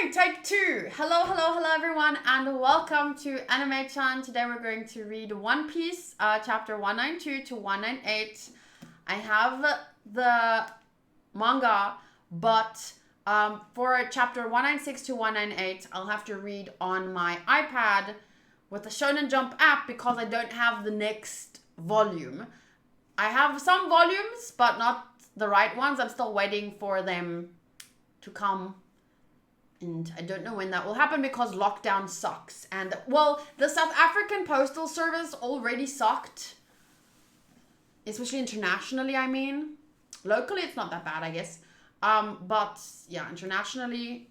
Okay, take two. Hello everyone, and welcome to Anime-chan. Today we're going to read One Piece, chapter 192 to 198. I have the manga, but for chapter 196 to 198, I'll have to read on my iPad with the Shonen Jump app because I don't have the next volume. I have some volumes, but not the right ones. I'm still waiting for them to come. And I don't know when that will happen because lockdown sucks. And, well, the South African Postal Service already sucked. Especially internationally, I mean. Locally, it's not that bad, I guess. But, yeah, internationally,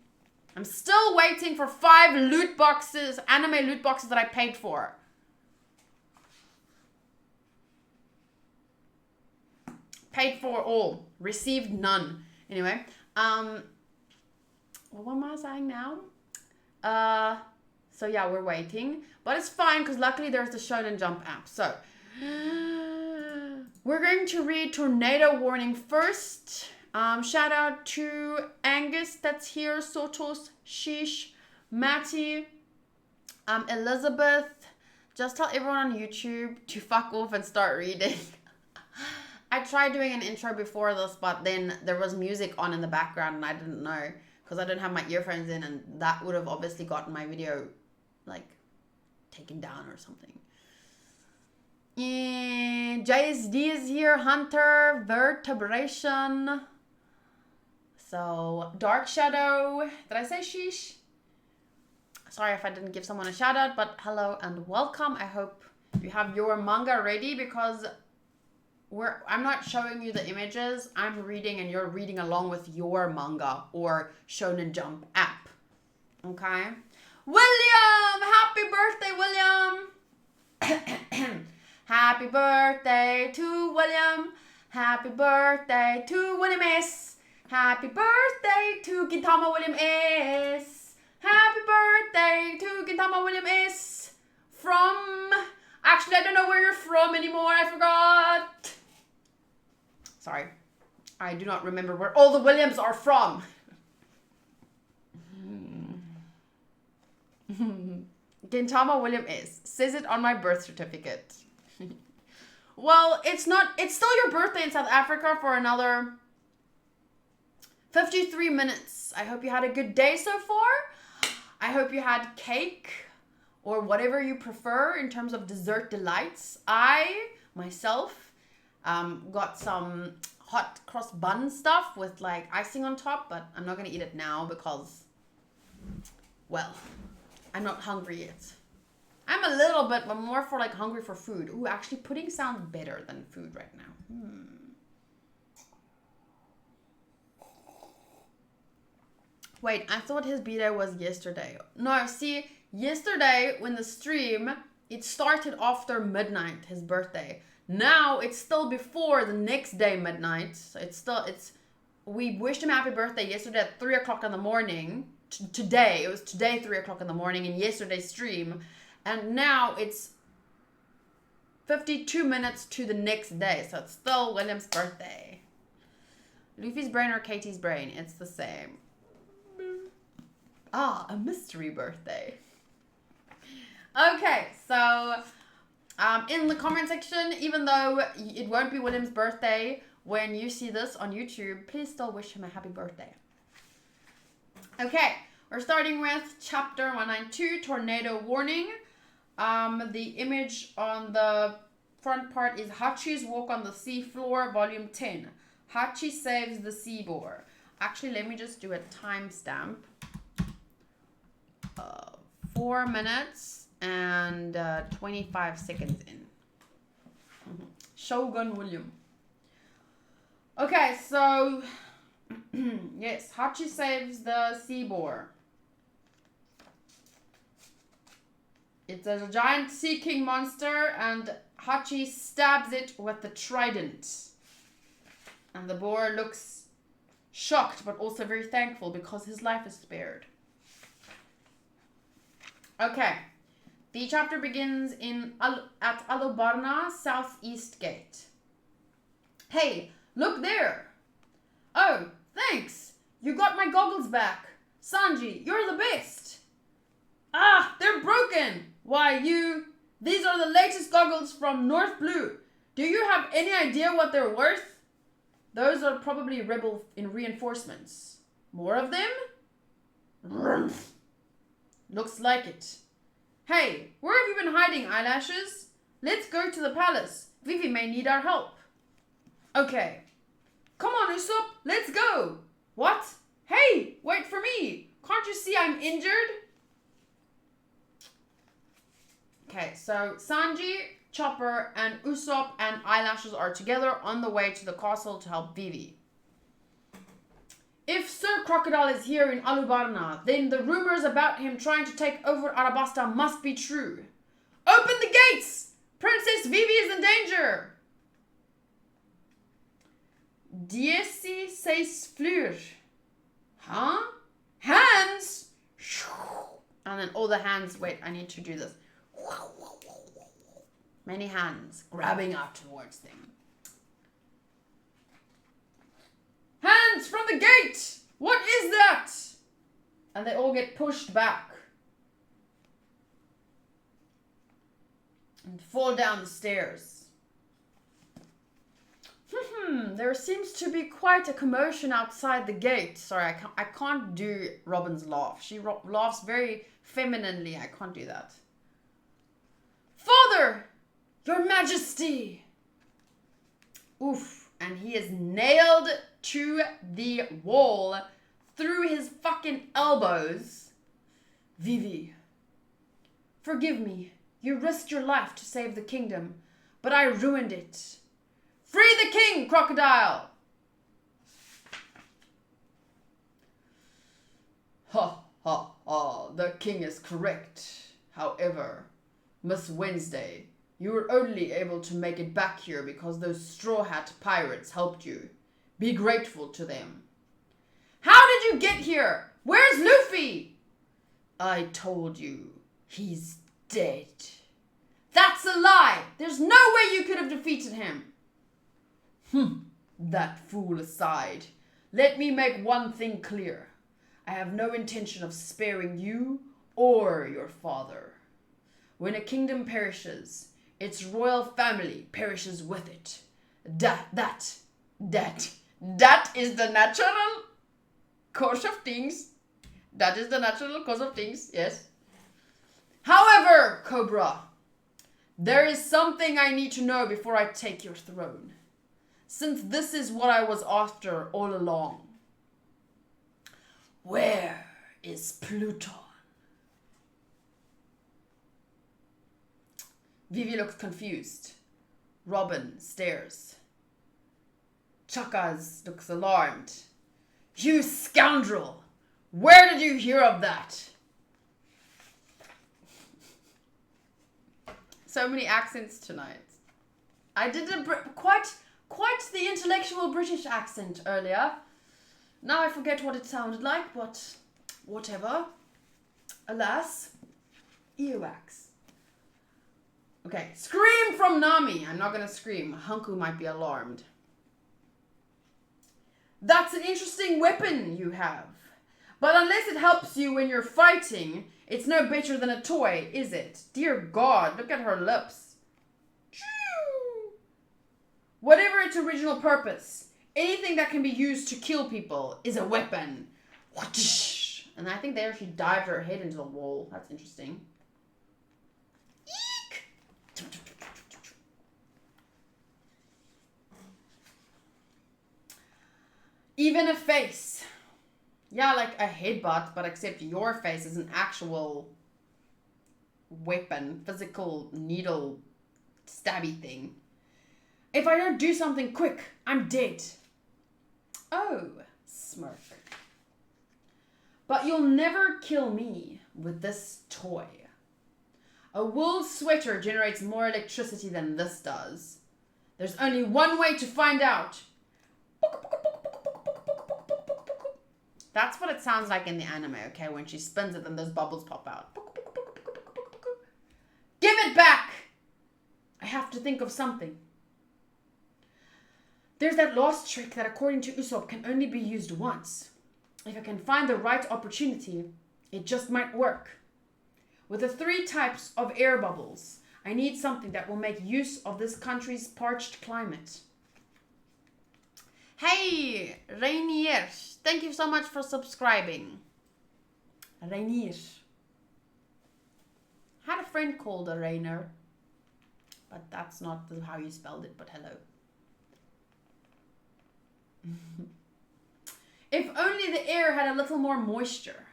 I'm still waiting for 5 loot boxes, anime loot boxes that I paid for. Paid for all. Received none. Anyway, what am I saying now? So yeah, we're waiting. But it's fine because luckily there's the Shonen Jump app. So, we're going to read Tornado Warning first. Shout out to Angus that's here, Sotos, Sheesh, Matty, Elizabeth. Just tell everyone on YouTube to fuck off and start reading. I tried doing an intro before this, but then there was music on in the background and I didn't know. Because I don't have my earphones in, and that would have obviously gotten my video, like, taken down or something. And JSD is here. Hunter. Vertebration. So, Dark Shadow. Did I say sheesh? Sorry if I didn't give someone a shout out, but hello and welcome. I hope you have your manga ready because I'm not showing you the images. I'm reading and you're reading along with your manga or Shonen Jump app. Okay? William! Happy birthday, William! Happy birthday to William. Happy birthday to William S. Happy birthday to Gintama William S. Happy birthday to Gintama William S. From... Actually, I don't know where you're from anymore. I forgot. Sorry. I do not remember where all the Williams are from. Gintama William is. Says it on my birth certificate. Well, it's not. It's still your birthday in South Africa for another 53 minutes. I hope you had a good day so far. I hope you had cake or whatever you prefer in terms of dessert delights. I, myself, got some hot cross bun stuff with like icing on top, but I'm not going to eat it now because, well, I'm not hungry yet. I'm a little bit, but more for like hungry for food. Ooh, actually pudding sounds better than food right now. Wait, I thought his B-day was yesterday. No, see, yesterday when the stream, it started after midnight, his birthday. Now it's still before the next day midnight. So we wished him happy birthday yesterday at 3 o'clock in the morning. Today, it was today 3 o'clock in the morning in yesterday's stream. And now it's 52 minutes to the next day. So it's still William's birthday. Luffy's brain or Katie's brain? It's the same. Ah, a mystery birthday. Okay, so in the comment section, even though it won't be William's birthday when you see this on YouTube, please still wish him a happy birthday. Okay, we're starting with chapter 192, Tornado Warning. The image on the front part is Hachi's Walk on the Sea Floor, volume 10. Hachi saves the sea boar. Actually, let me just do a timestamp. 4 minutes and 25 seconds in. Shogun William. Okay, so yes, Hachi saves the sea boar. It's a giant sea king monster and Hachi stabs it with the trident. And the boar looks shocked but also very thankful because his life is spared. Okay, the chapter begins at Alubarna, Southeast Gate. Hey, look there! Oh, thanks! You got my goggles back. Sanji, you're the best. Ah, they're broken. Why, these are the latest goggles from North Blue. Do you have any idea what they're worth? Those are probably rebel in reinforcements. More of them? Rumph. Looks like it. Hey, where have you been hiding, eyelashes? Let's go to the palace. Vivi may need our help. Okay. Come on, Usopp, let's go. What? Hey, wait for me. Can't you see I'm injured? Okay, so Sanji, Chopper, and Usopp and Eyelashes are together on the way to the castle to help Vivi. If Sir Crocodile is here in Alubarna, then the rumors about him trying to take over Arabasta must be true. Open the gates! Princess Vivi is in danger! 16 fleur. Huh? Hands? And then all the hands, wait, I need to do this. Many hands grabbing up towards them. Hands from the gate! What is that? And they all get pushed back. And fall down the stairs. There seems to be quite a commotion outside the gate. Sorry, I can't do Robin's laugh. She laughs very femininely. I can't do that. Father! Your Majesty! Oof. And he is nailed to the wall through his fucking elbows. Vivi. Forgive me. You risked your life to save the kingdom, but I ruined it. Free the king, Crocodile! Ha ha ha, the king is correct. However, Miss Wednesday, you were only able to make it back here because those Straw Hat pirates helped you. Be grateful to them. How did you get here? Where's Luffy? I told you, he's dead. That's a lie. There's no way you could have defeated him. That fool aside, let me make one thing clear. I have no intention of sparing you or your father. When a kingdom perishes, its royal family perishes with it. That is the natural course of things. That is the natural course of things, yes. However, Cobra, there is something I need to know before I take your throne. Since this is what I was after all along. Where is Pluton? Vivi looks confused. Robin stares. Chakas looks alarmed. You scoundrel! Where did you hear of that? So many accents tonight. I did quite the intellectual British accent earlier. Now I forget what it sounded like, but whatever. Alas, earwax. Okay, scream from Nami. I'm not gonna scream. Hanku might be alarmed. That's an interesting weapon you have. But unless it helps you when you're fighting, it's no better than a toy, is it? Dear God, look at her lips. Whatever its original purpose, anything that can be used to kill people is a weapon. And I think there she dived her head into the wall. That's interesting. Eek! Even a face. Yeah, like a headbutt, but except your face is an actual weapon, physical needle stabby thing. If I don't do something quick, I'm dead. Oh, smirk. But you'll never kill me with this toy. A wool sweater generates more electricity than this does. There's only one way to find out. That's what it sounds like in the anime, okay? When she spins it, then those bubbles pop out. Give it back! I have to think of something. There's that last trick that, according to Usopp, can only be used once. If I can find the right opportunity, it just might work. With the 3 types of air bubbles, I need something that will make use of this country's parched climate. Hey, Rainier, thank you so much for subscribing. Rainier. Had a friend called a Rainer, but that's not how you spelled it, but hello. If only the air had a little more moisture.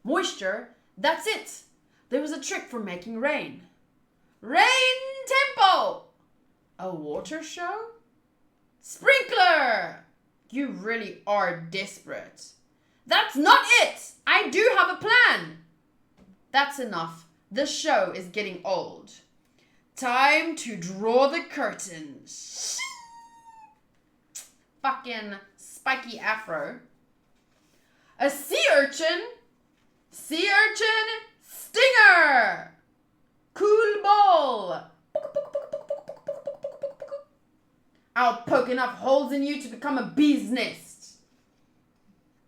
Moisture, that's it. There was a trick for making rain. Rain tempo! A water show? Sprinkler! You really are desperate. That's not it! I do have a plan! That's enough. The show is getting old. Time to draw the curtains. Fucking spiky afro. A sea urchin? Sea urchin stinger! Cool ball! I'll poke enough holes in you to become a bee's nest.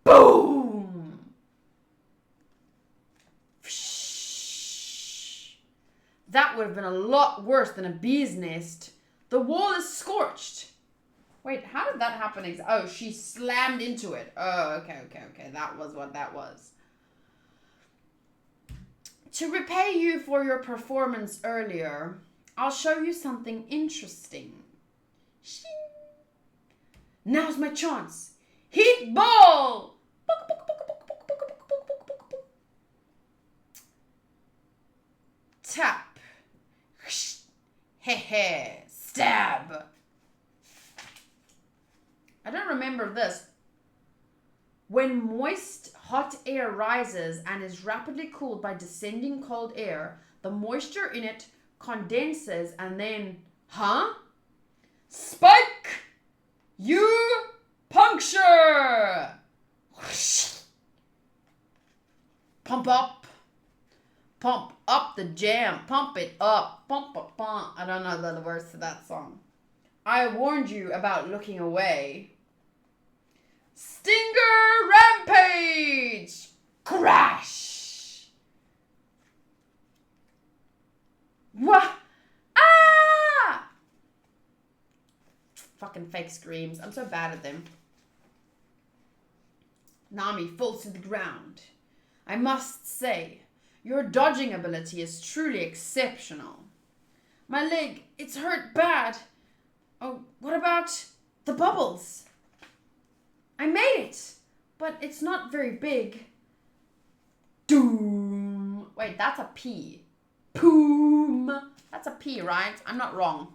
Boom! That would have been a lot worse than a bee's nest. The wall is scorched. Wait, how did that happen? Oh, she slammed into it. Oh, okay. That was what that was. To repay you for your performance earlier, I'll show you something interesting. Now's my chance. Heat ball! Tap. Hehe. Stab. I don't remember this. When moist, hot air rises and is rapidly cooled by descending cold air, the moisture in it condenses and then... Huh? Spike! You puncture! Pump up. Pump up the jam. Pump it up. Pump, pump, pump. I don't know the words to that song. I warned you about looking away. Stinger rampage! Crash! Wah! Ah! Fucking fake screams. I'm so bad at them. Nami falls to the ground. I must say, your dodging ability is truly exceptional. My leg, it's hurt bad. Oh, what about the bubbles? I made it, but it's not very big. Doom. Wait, that's a P. Poom. That's a P, right? I'm not wrong.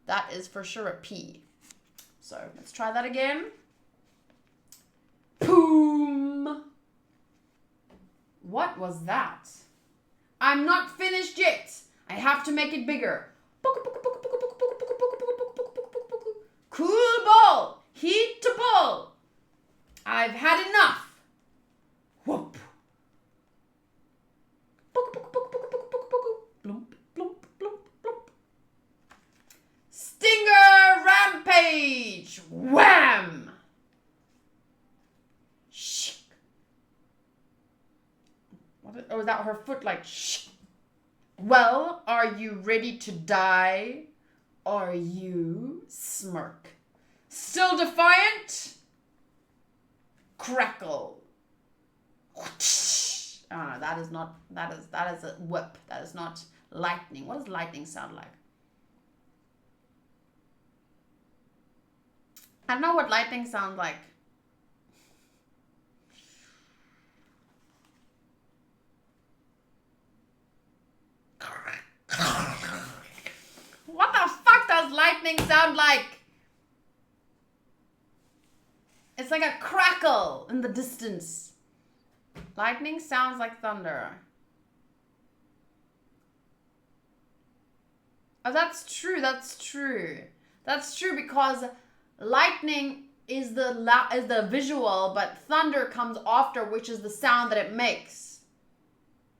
That is for sure a P. So let's try that again. Poom. What was that? I'm not finished yet. I have to make it bigger. Cool ball. Heat to ball. I've had enough. Whoop. Blump, blump, blump, blump. Stinger rampage. Wham. Shh. Or is that her foot like shh? Well, are you ready to die? Are you smirk? Still defiant? Crackle. Oh no, that is a whip. That is not lightning. What does lightning sound like? I don't know what lightning sounds like. What the fuck does lightning sound like? It's like a crackle in the distance. Lightning sounds like thunder. Oh, that's true. That's true. That's true because lightning is the visual, but thunder comes after, which is the sound that it makes.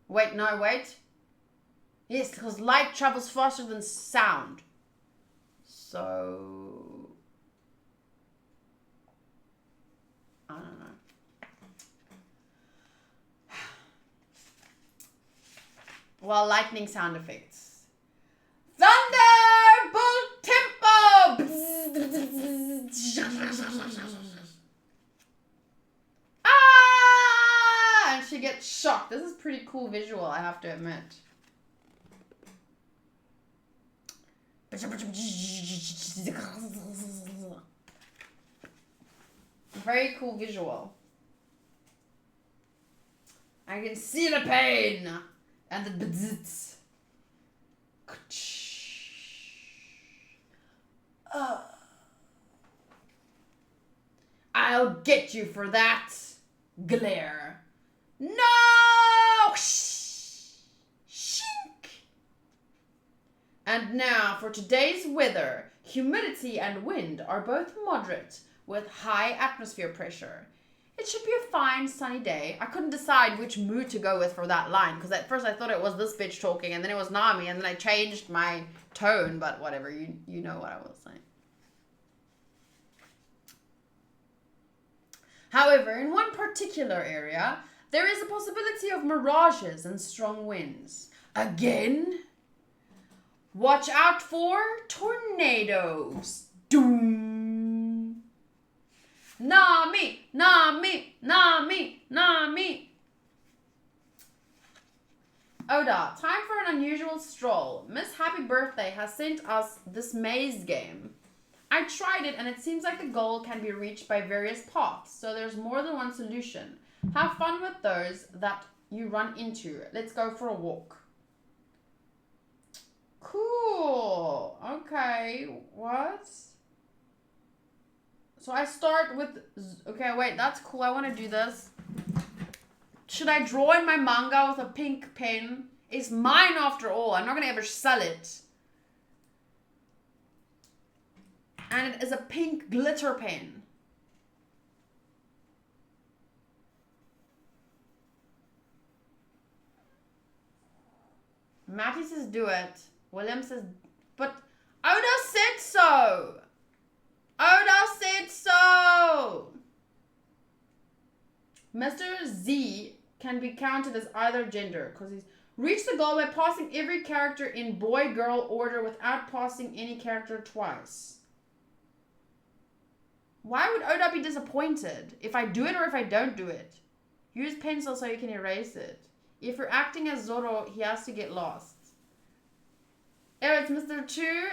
Wait, no, wait. Yes, because light travels faster than sound. So... I don't know. Well, lightning sound effects. Thunderbolt tempo! Ah! And she gets shocked. This is pretty cool visual, I have to admit. Very cool visual. I can see the pain and the bzzz. I'll get you for that glare. No! Shink! And now for today's weather. Humidity and wind are both moderate with high atmosphere pressure. It should be a fine sunny day. I couldn't decide which mood to go with for that line because at first I thought it was this bitch talking and then it was Nami and then I changed my tone, but whatever, you know what I was saying. However, in one particular area, there is a possibility of mirages and strong winds. Again, watch out for tornadoes. Doom. Nami, Nami, Nami, Nami. Oda, time for an unusual stroll. Miss Happy Birthday has sent us this maze game. I tried it and it seems like the goal can be reached by various paths, so there's more than one solution. Have fun with those that you run into. Let's go for a walk. Cool. Okay, what? So I start with, okay, wait, that's cool. I want to do this. Should I draw in my manga with a pink pen? It's mine after all. I'm not going to ever sell it. And it is a pink glitter pen. Matty says do it. William says, but Oda said so. Oda said so. Mr. Z can be counted as either gender because he's reached the goal by passing every character in boy-girl order without passing any character twice. Why would Oda be disappointed if I do it or if I don't do it? Use pencil so you can erase it. If you're acting as Zoro, he has to get lost. Oh, it's Mr. 2.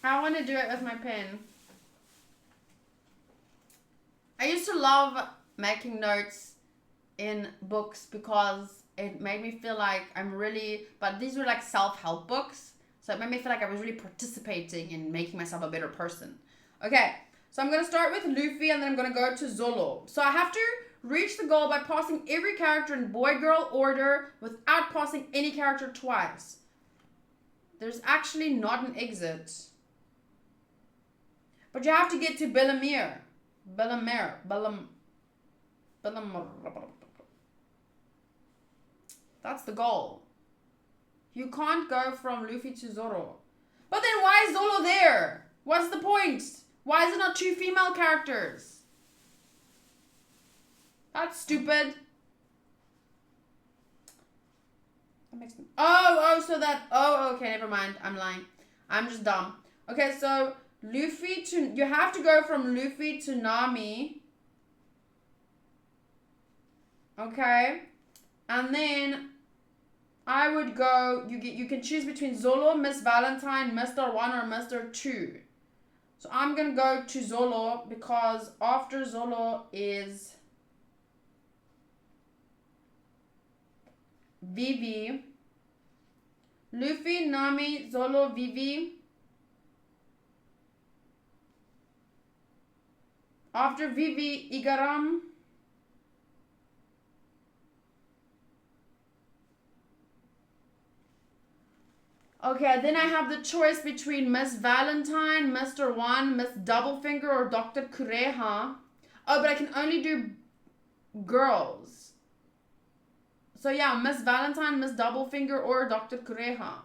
I want to do it with my pen. I used to love making notes in books because it made me feel like I'm really, but these were like self-help books. So it made me feel like I was really participating in making myself a better person. Okay, so I'm going to start with Luffy and then I'm going to go to Zolo. So I have to reach the goal by passing every character in boy-girl order without passing any character twice. There's actually not an exit. But you have to get to Bellemere. That's the goal. You can't go from Luffy to Zoro. But then why is Zoro there? What's the point? Why is it not 2 female characters? That's stupid. That makes me... okay, never mind. I'm lying. I'm just dumb. Okay, so Luffy to... You have to go from Luffy to Nami. Okay. And then I would go... You can choose between Zolo, Miss Valentine, Mr. 1, or Mr. 2. So I'm going to go to Zolo because after Zolo is Vivi. Luffy, Nami, Zolo, Vivi. After Vivi, Igaram. Okay, then I have the choice between Miss Valentine, Mr. 1, Miss Doublefinger, or Dr. Kureha. Oh, but I can only do girls. So yeah, Miss Valentine, Miss Doublefinger, or Dr. Kureha.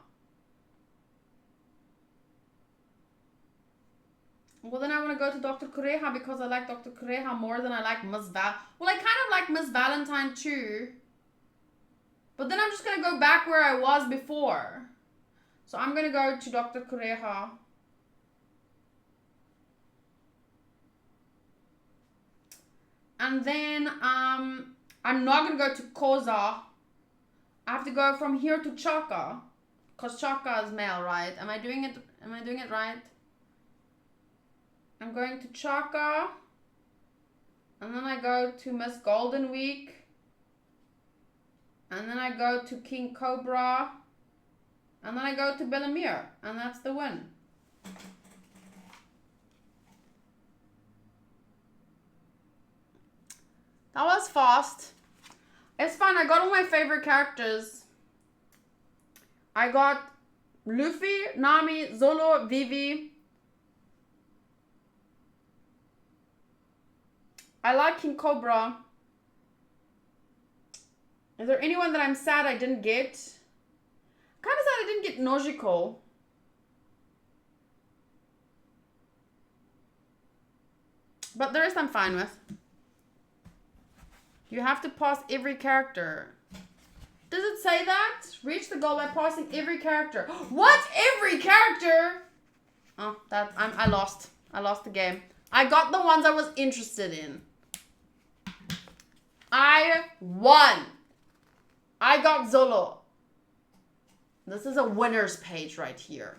Well, then I want to go to Dr. Kureha because I like Dr. Kureha more than I like Miss Val. Well, I kind of like Miss Valentine too. But then I'm just going to go back where I was before. So I'm going to go to Dr. Kureha. And then I'm not going to go to Koza. I have to go from here to Chaka. Because Chaka is male, right? Am I doing it right? I'm going to Chaka. And then I go to Miss Golden Week. And then I go to King Cobra. And then I go to Bellamere. And that's the win. That was fast. It's fun. I got all my favorite characters. I got Luffy, Nami, Zolo, Vivi. I like King Cobra. Is there anyone that I'm sad I didn't get? Kind of sad I didn't get Nojiko. But the rest I'm fine with. You have to pass every character. Does it say that? Reach the goal by passing every character. What? Every character? Oh, I lost. I lost the game. I got the ones I was interested in. I won. I got Zolo. This is a winner's page right here.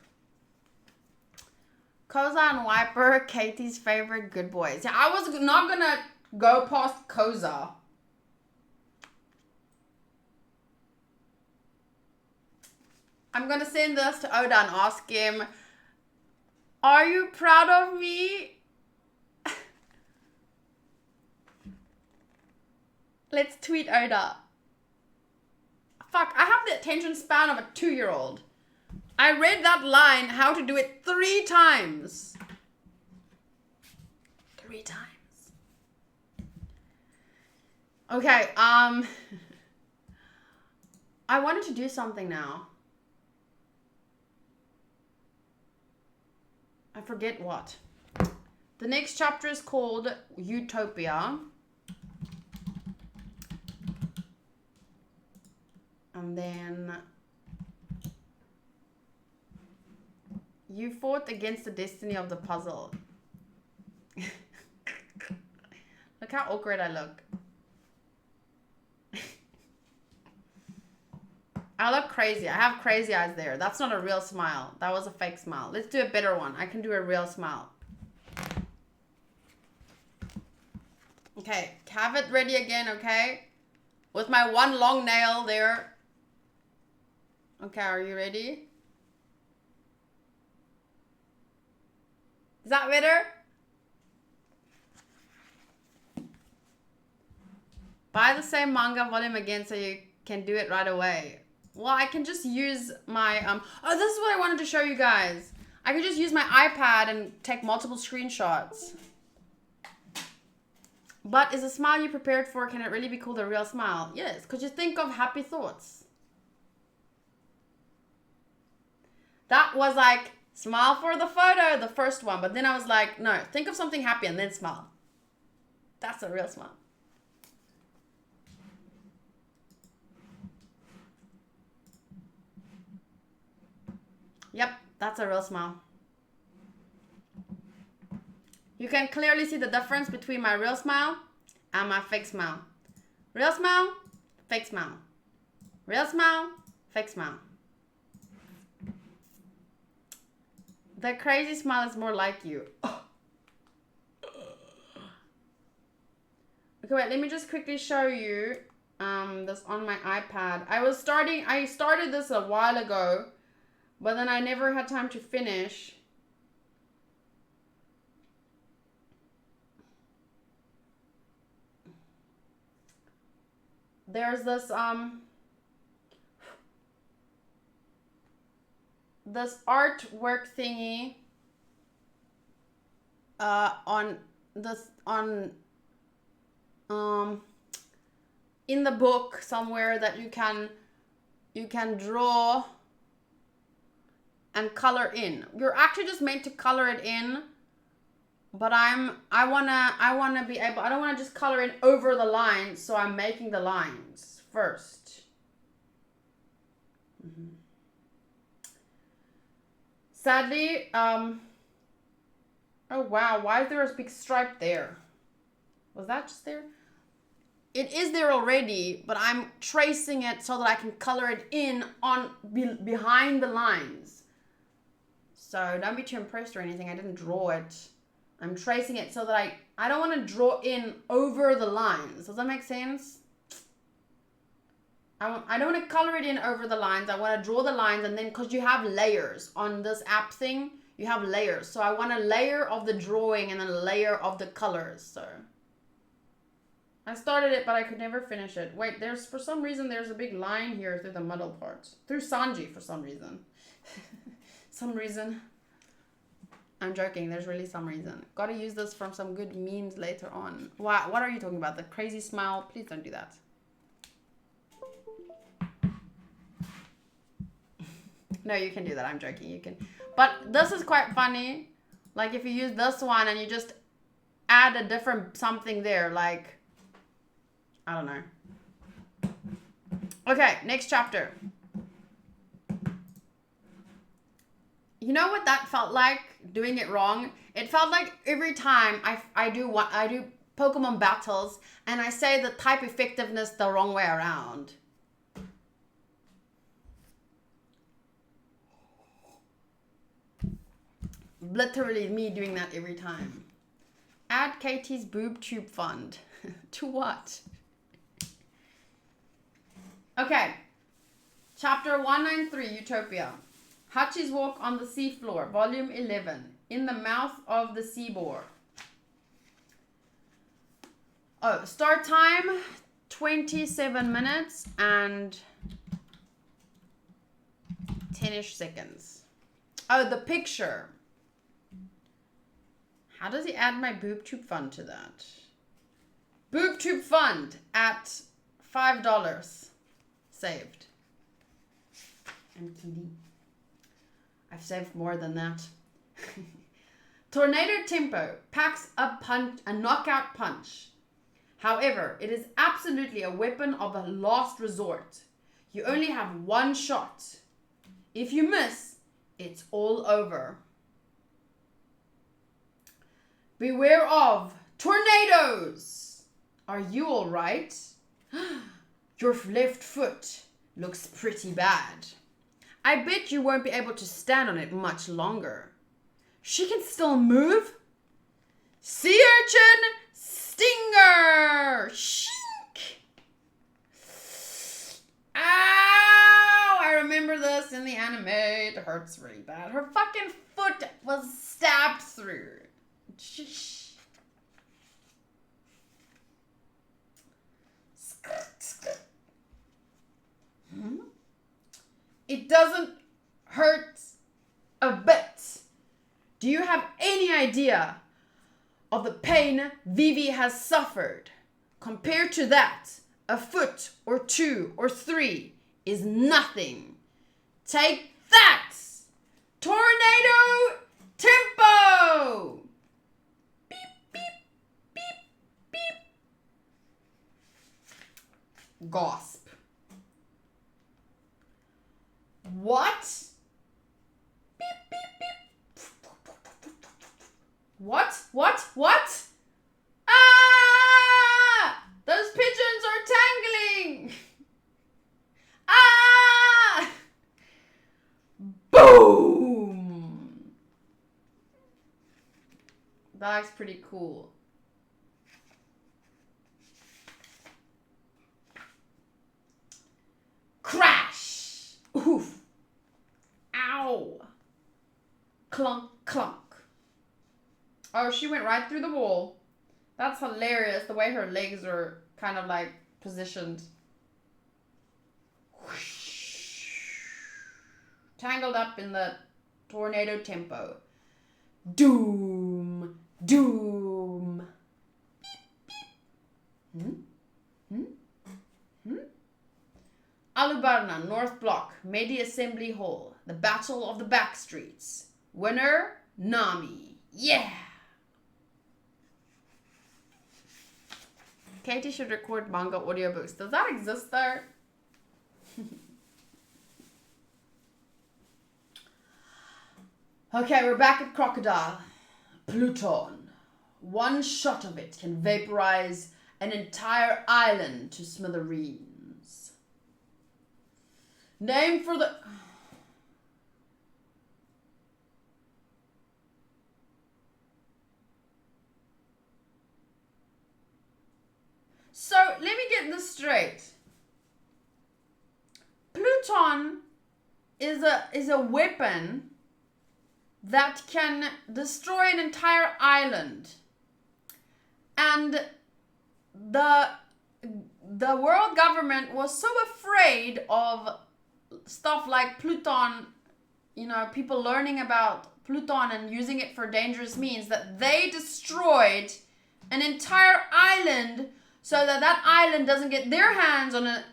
Koza and Wiper, Katie's favorite good boys. Yeah, I was not gonna go past Koza. I'm gonna send this to Oda and ask him, are you proud of me? Let's tweet Oda. Fuck, I have the attention span of a 2-year-old. I read that line, how to do it 3 times. 3 times. Okay, I wanted to do something now. I forget what. The next chapter is called Utopia. And then you fought against the destiny of the puzzle. Look how awkward I look. I look crazy. I have crazy eyes there. That's not a real smile. That was a fake smile. Let's do a better one. I can do a real smile. Okay, have it ready again, okay? With my one long nail there. Okay, are you ready? Is that better? Buy the same manga volume again so you can do it right away. Well, I can just use my, oh, this is what I wanted to show you guys. I can just use my iPad and take multiple screenshots. But is a smile you prepared for, can it really be called a real smile? Yes, because you think of happy thoughts. That was like, smile for the photo, the first one. But then I was like, no, think of something happy and then smile. That's a real smile. Yep, that's a real smile. You can clearly see the difference between my real smile and my fake smile. Real smile, fake smile. Real smile, fake smile. The crazy smile is more like you. Oh. Okay, wait, let me just quickly show you this on my iPad. I started this a while ago, but then I never had time to finish. There's this this artwork thingy in the book somewhere that you can draw and color in. You're actually just meant to color it in But I wanna be able, I don't wanna just color in over the lines, so I'm making the lines first. Sadly, oh wow, why is there a big stripe there? Was that just there? It is there already, but I'm tracing it so that I can color it in on behind the lines. So don't be too impressed or anything. I didn't draw it. I'm tracing it so that I don't want to draw in over the lines. Does that make sense? I don't want to color it in over the lines. I want to draw the lines, and then because you have layers on this app thing, you have layers. So I want a layer of the drawing and then a layer of the colors. So I started it, but I could never finish it. Wait, for some reason there's a big line here through the middle part. Through Sanji for some reason. Some reason. I'm joking, there's really some reason. Gotta use this from some good memes later on. What are you talking about? The crazy smile? Please don't do that. No, you can do that. I'm joking. You can. But this is quite funny. Like if you use this one and you just add a different something there, like, I don't know. Okay, next chapter. You know what that felt like? Doing it wrong. It felt like every time I do Pokemon battles and I say the type effectiveness the wrong way around. Literally me doing that every time. Add Katie's boob tube fund. To what? Okay. Chapter 193, Utopia. Hachi's Walk on the Seafloor, Volume 11. In the Mouth of the Sea Boar. Oh, start time 27 minutes and 10-ish seconds. Oh, the picture. How does he add my boob tube fund to that? Boob tube fund at $5 saved. MTD. I've saved more than that. Tornado Tempo packs a knockout punch. However, it is absolutely a weapon of a last resort. You only have one shot. If you miss, it's all over. Beware of tornadoes. Are you all right? Your left foot looks pretty bad. I bet you won't be able to stand on it much longer. She can still move. Sea urchin stinger. Shink. Ow! I remember this in the anime. It hurts really bad. Her fucking foot was stabbed through. It doesn't hurt a bit. Do you have any idea of the pain Vivi has suffered? Compared to that, a foot or two or three is nothing. Take that! Tornado tempo! Beep, beep, beep, beep. Gasp. What? Beep, beep, beep. What? Ah! Those pigeons are tangling! Ah! Boom! That looks pretty cool. Crash! Oof! Ow! Clunk, clunk. Oh, she went right through the wall. That's hilarious, the way her legs are kind of like positioned. Whoosh. Tangled up in the tornado tempo. Doom! Doom! Beep, beep. Alubarna, North Block, Medi Assembly Hall. The Battle of the Backstreets. Winner, Nami. Yeah! Katie should record manga audiobooks. Does that exist there? Okay, we're back at Crocodile. Pluton. One shot of it can vaporize an entire island to smithereens. Name for the... So, let me get this straight. Pluton is a weapon that can destroy an entire island. And the world government was so afraid of stuff like Pluton, you know, people learning about Pluton and using it for dangerous means, that they destroyed an entire island so that island doesn't get their hands on it,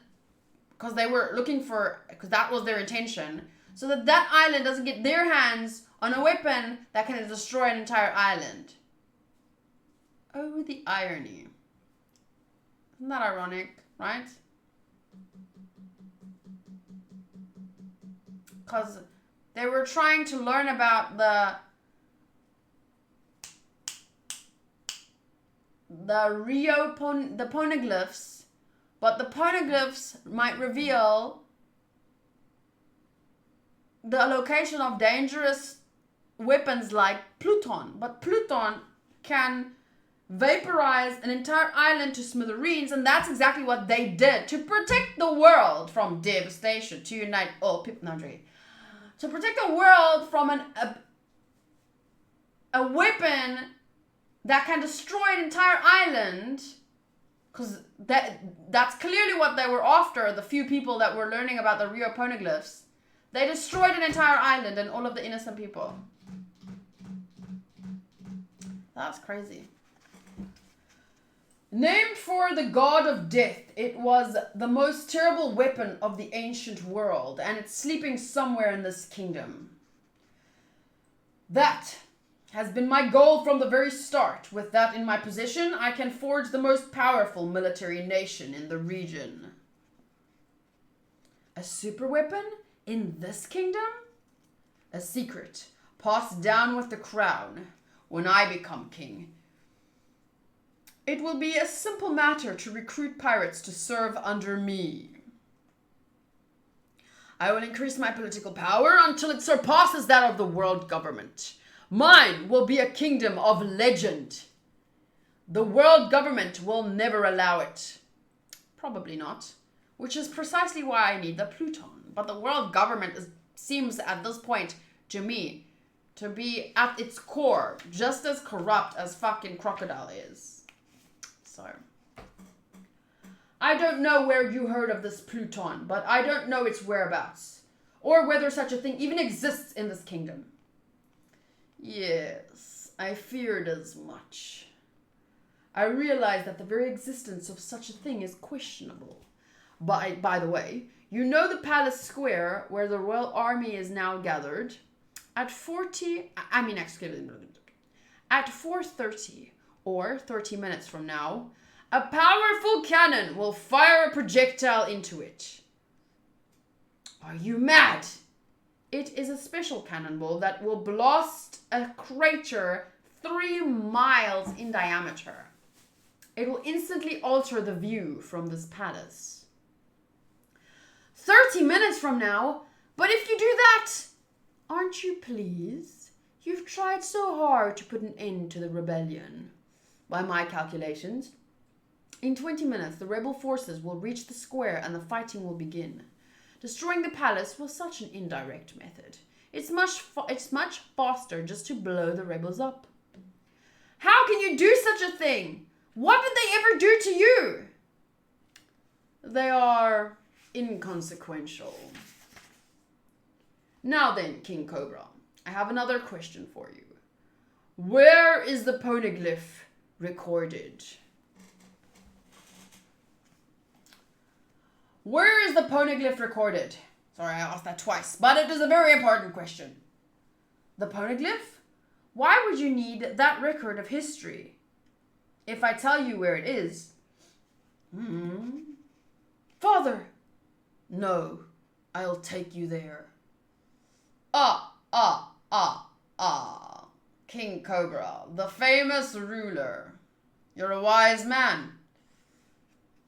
because they were looking for, because that was their intention, so that island doesn't get their hands on a weapon that can destroy an entire island. Oh, the irony. Isn't that ironic, right? Because they were trying to learn about the poneglyphs, but the poneglyphs might reveal the location of dangerous weapons like Pluton, but Pluton can vaporize an entire island to smithereens, and that's exactly what they did to protect the world from devastation, to unite all people, to protect the world from a weapon that can destroy an entire island, because that's clearly what they were after, the few people that were learning about the Rawroe poneglyphs. They destroyed an entire island and all of the innocent people. That's crazy. Named for the god of death, it was the most terrible weapon of the ancient world, and it's sleeping somewhere in this kingdom. That has been my goal from the very start. With that in my possession, I can forge the most powerful military nation in the region. A super weapon in this kingdom? A secret passed down with the crown when I become king. It will be a simple matter to recruit pirates to serve under me. I will increase my political power until it surpasses that of the world government. Mine will be a kingdom of legend. The world government will never allow it. Probably not, which is precisely why I need the Pluton. But the world government seems at this point to me to be at its core just as corrupt as fucking Crocodile is. So, I don't know where you heard of this Pluton, but I don't know its whereabouts, or whether such a thing even exists in this kingdom. Yes, I feared as much. I realize that the very existence of such a thing is questionable. By the way, you know the palace square where the royal army is now gathered? At 4:30, or 30 minutes from now, a powerful cannon will fire a projectile into it. Are you mad? It is a special cannonball that will blast a crater 3 miles in diameter. It will instantly alter the view from this palace. 30 minutes from now? But if you do that, aren't you pleased? You've tried so hard to put an end to the rebellion. By my calculations, in 20 minutes the rebel forces will reach the square and the fighting will begin. Destroying the palace was such an indirect method. It's much faster just to blow the rebels up. How can you do such a thing? What did they ever do to you? They are inconsequential. Now then, King Cobra, I have another question for you. Where is the poneglyph recorded? Where is the poneglyph recorded? Sorry, I asked that twice, but it is a very important question. The poneglyph? Why would you need that record of history? If I tell you where it is, Hmm? Father! No, I'll take you there. King Cobra, the famous ruler. You're a wise man.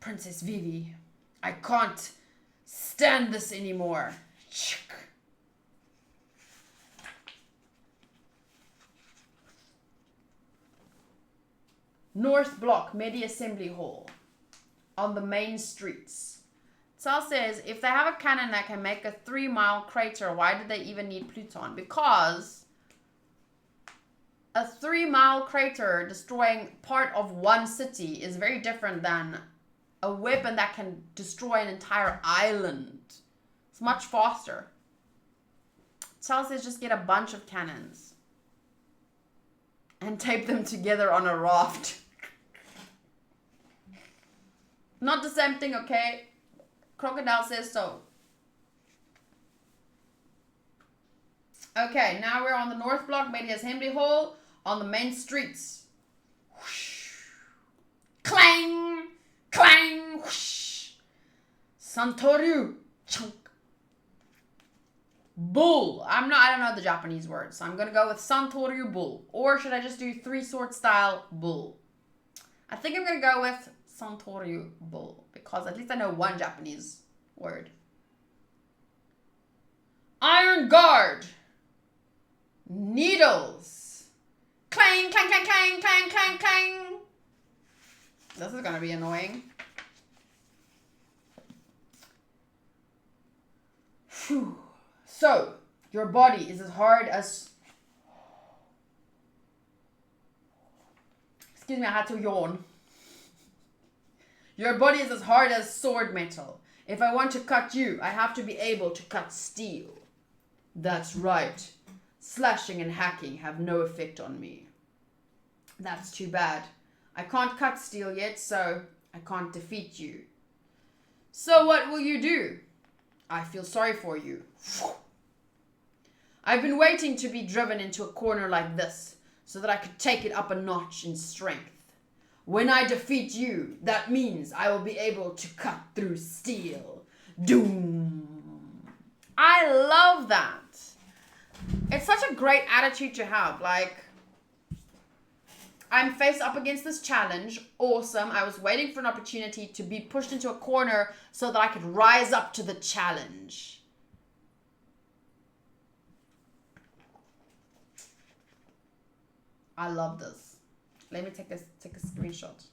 Princess Vivi, I can't stand this anymore. North Block, Medi Assembly Hall. On the main streets. Sal says, if they have a cannon that can make a 3-mile crater, why do they even need Pluton? Because a 3-mile crater destroying part of one city is very different than a weapon that can destroy an entire island. It's much faster. Sal says, just get a bunch of cannons and tape them together on a raft. Not the same thing, okay? Crocodile says so. Okay, now we're on the North Block, Media Assembly Hall, on the main streets. Whoosh. Clang! Clang! Whoosh. Santoryu! Chunk. Bull. I don't know the Japanese word, so I'm gonna go with Santoryu Bull. Or should I just do 3-sword style bull? I think I'm gonna go with Santoryu Bull, because at least I know one Japanese word. Iron Guard. Needles. Clang, clang, clang, clang, clang, clang, clang. This is gonna be annoying. Whew. So, your body is as hard as... Excuse me, I had to yawn. Your body is as hard as sword metal. If I want to cut you, I have to be able to cut steel. That's right. Slashing and hacking have no effect on me. That's too bad. I can't cut steel yet, so I can't defeat you. So what will you do? I feel sorry for you. I've been waiting to be driven into a corner like this, so that I could take it up a notch in strength. When I defeat you, that means I will be able to cut through steel. Doom. I love that. It's such a great attitude to have. Like, I'm faced up against this challenge. Awesome. I was waiting for an opportunity to be pushed into a corner so that I could rise up to the challenge. I love this. Let me take a screenshot.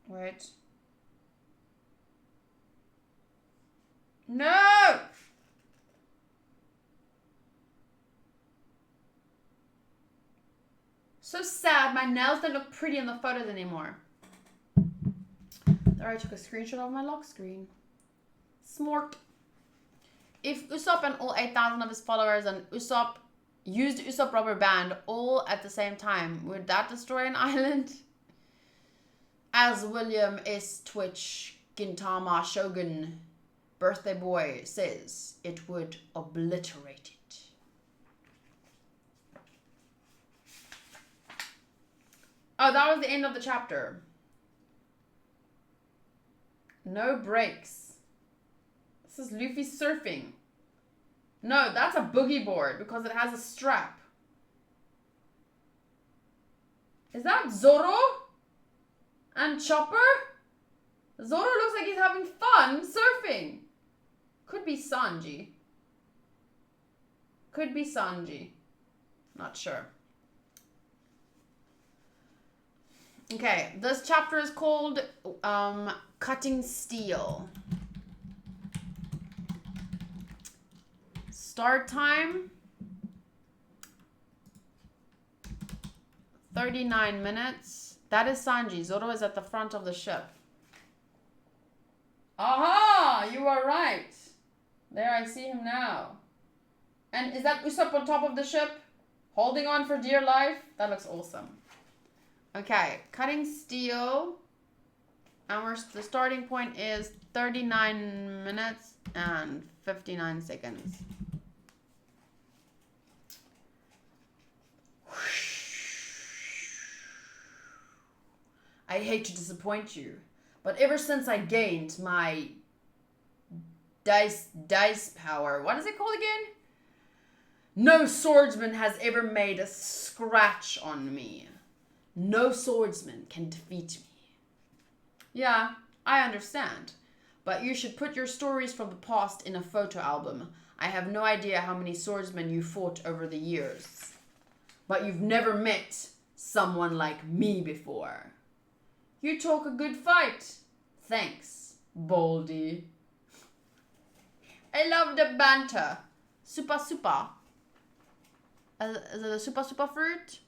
Wait. No! So sad. My nails don't look pretty in the photos anymore. There, I took a screenshot of my lock screen. Smart. If Usopp and all 8,000 of his followers and Usopp used Usopp rubber band all at the same time, would that destroy an island? As William S. Twitch Gintama Shogun Birthday Boy says, it would obliterate it. Oh, that was the end of the chapter. No breaks. This is Luffy surfing. No, that's a boogie board because it has a strap. Is that Zoro? And Chopper? Zoro looks like he's having fun surfing. Could be Sanji. Could be Sanji. Not sure. Okay, this chapter is called Cutting Steel. Start time 39 minutes. That is Sanji. Zoro is at the front of the ship. Aha! You are right. There, I see him now. And is that Usopp on top of the ship? Holding on for dear life? That looks awesome. Okay, cutting steel. And the starting point is 39 minutes and 59 seconds. I hate to disappoint you, but ever since I gained my dice power, what is it called again? No swordsman has ever made a scratch on me. No swordsman can defeat me. Yeah, I understand. But you should put your stories from the past in a photo album. I have no idea how many swordsmen you fought over the years. But you've never met someone like me before. You talk a good fight. Thanks, Baldy. I love the banter. Super. Is it a super fruit?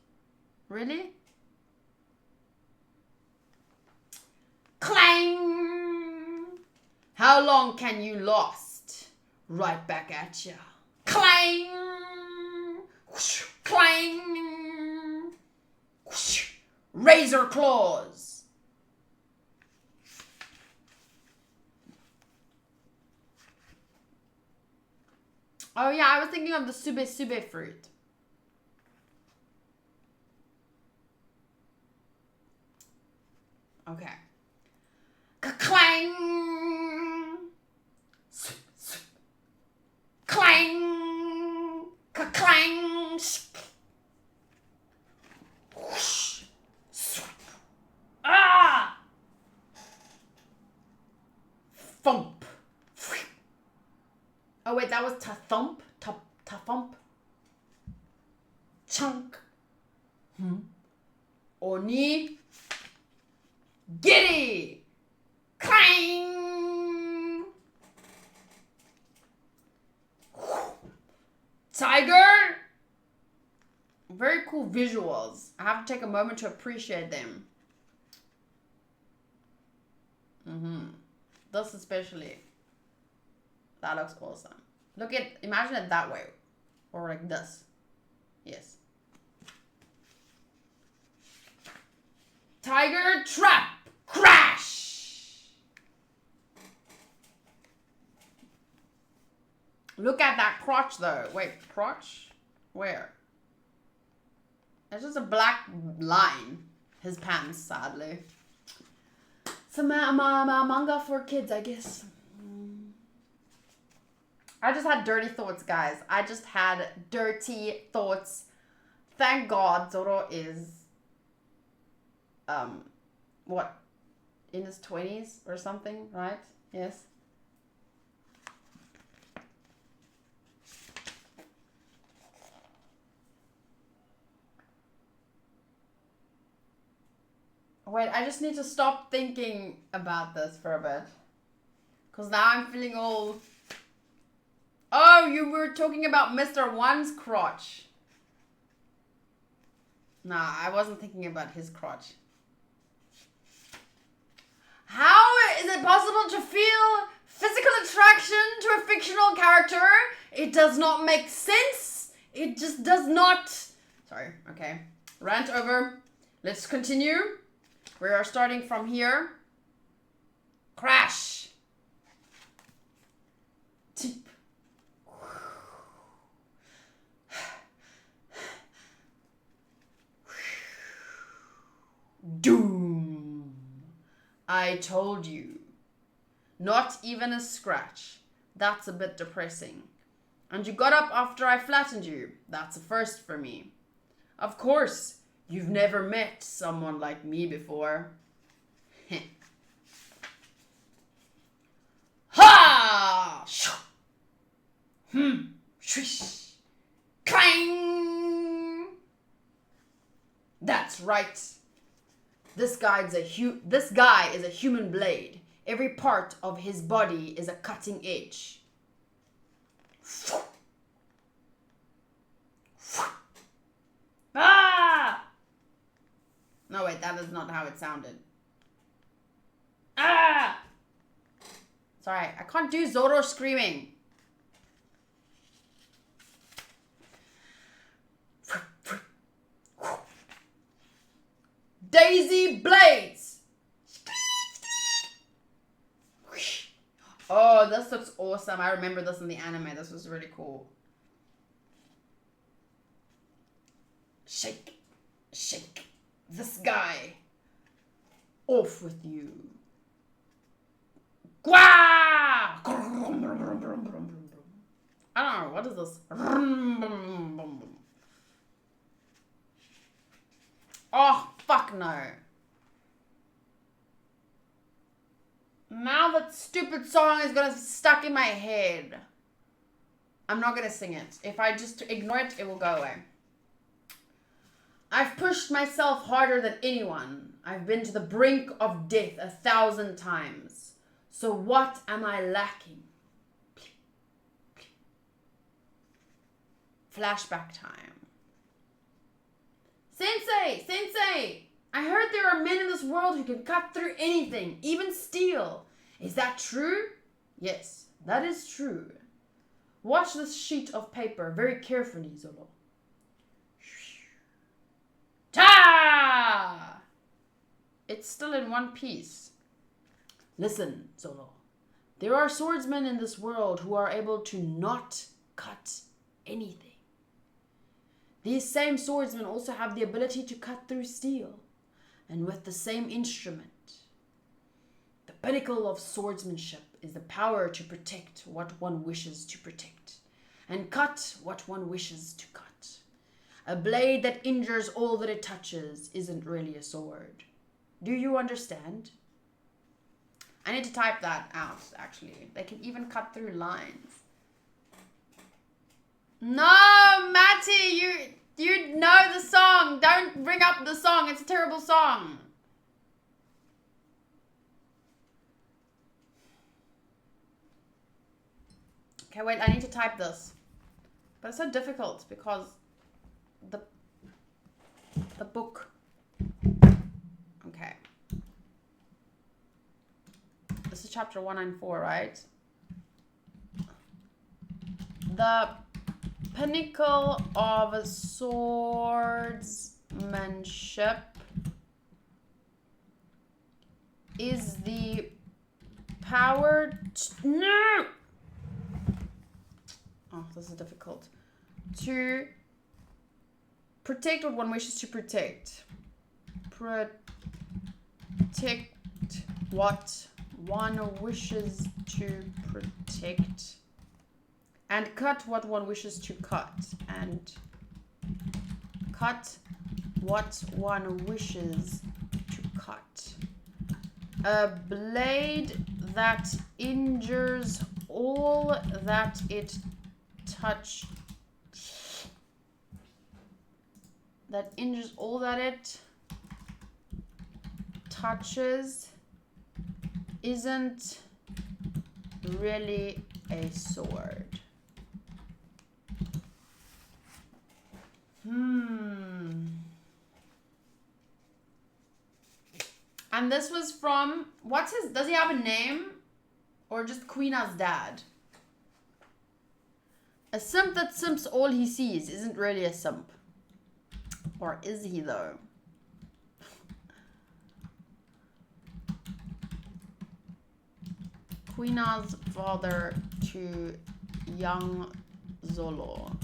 Really? Clang! How long can you last? Right back at ya. Clang! Whoosh, clang! Whoosh, razor claws! Oh yeah, I was thinking of the sube fruit. Okay. Clang! Clang! Clang! Whoosh! Ah! Thump! Oh wait, that was ta-thump? Ta-thump? Chunk! Oni! Giddy! Clang! Tiger! Very cool visuals. I have to take a moment to appreciate them. This especially. That looks awesome. Imagine it that way. Or like this. Yes. Tiger trap! Crash! Look at that crotch though. Wait, crotch? Where? It's just a black line. His pants, sadly. It's a manga for kids, I guess. I just had dirty thoughts, guys. I just had dirty thoughts. Thank God Zoro is what? In his 20s or something, right? Yes. Wait, I just need to stop thinking about this for a bit. Because now I'm feeling all... Oh, you were talking about Mr. One's crotch. Nah, I wasn't thinking about his crotch. How is it possible to feel physical attraction to a fictional character? It does not make sense. It just does not. Sorry, okay. Rant over. Let's continue. We are starting from here. Crash. Tip. Doom. I told you. Not even a scratch. That's a bit depressing. And you got up after I flattened you. That's a first for me. Of course, you've never met someone like me before. Ha! Swish. Clang! That's right. This guy is a human blade. Every part of his body is a cutting edge. Ah! No, wait, that is not how it sounded. Ah! Sorry, I can't do Zoro screaming. Daisy blades. Oh, this looks awesome. I remember this in the anime. This was really cool. Shake. Shake. This guy. Off with you. Gwa! I don't know, what is this? Oh, fuck no. Now that stupid song is gonna be stuck in my head. I'm not gonna sing it. If I just ignore it, it will go away. I've pushed myself harder than anyone. I've been to the brink of death 1,000 times. So what am I lacking? Flashback time. Sensei! I heard there are men in this world who can cut through anything, even steel. Is that true? Yes, that is true. Watch this sheet of paper very carefully, Zolo. Ta! It's still in one piece. Listen, Zolo. There are swordsmen in this world who are able to not cut anything. These same swordsmen also have the ability to cut through steel, and with the same instrument. The pinnacle of swordsmanship is the power to protect what one wishes to protect, and cut what one wishes to cut. A blade that injures all that it touches isn't really a sword. Do you understand? I need to type that out, actually. They can even cut through lines. No, Matty, you know the song. Don't bring up the song. It's a terrible song. Okay, wait, I need to type this. But it's so difficult because the book. Okay. This is chapter 194, right? The pinnacle of swordsmanship is the power no! Oh, this is difficult. To protect what one wishes to protect. Protect what one wishes to protect. And cut what one wishes to cut. And cut what one wishes to cut. A blade that injures all that it touches. That injures all that it touches isn't really a sword. And this was from, does he have a name? Or just Queena's dad? A simp that simps all he sees isn't really a simp. Or is he though? Queena's father to young Zolo.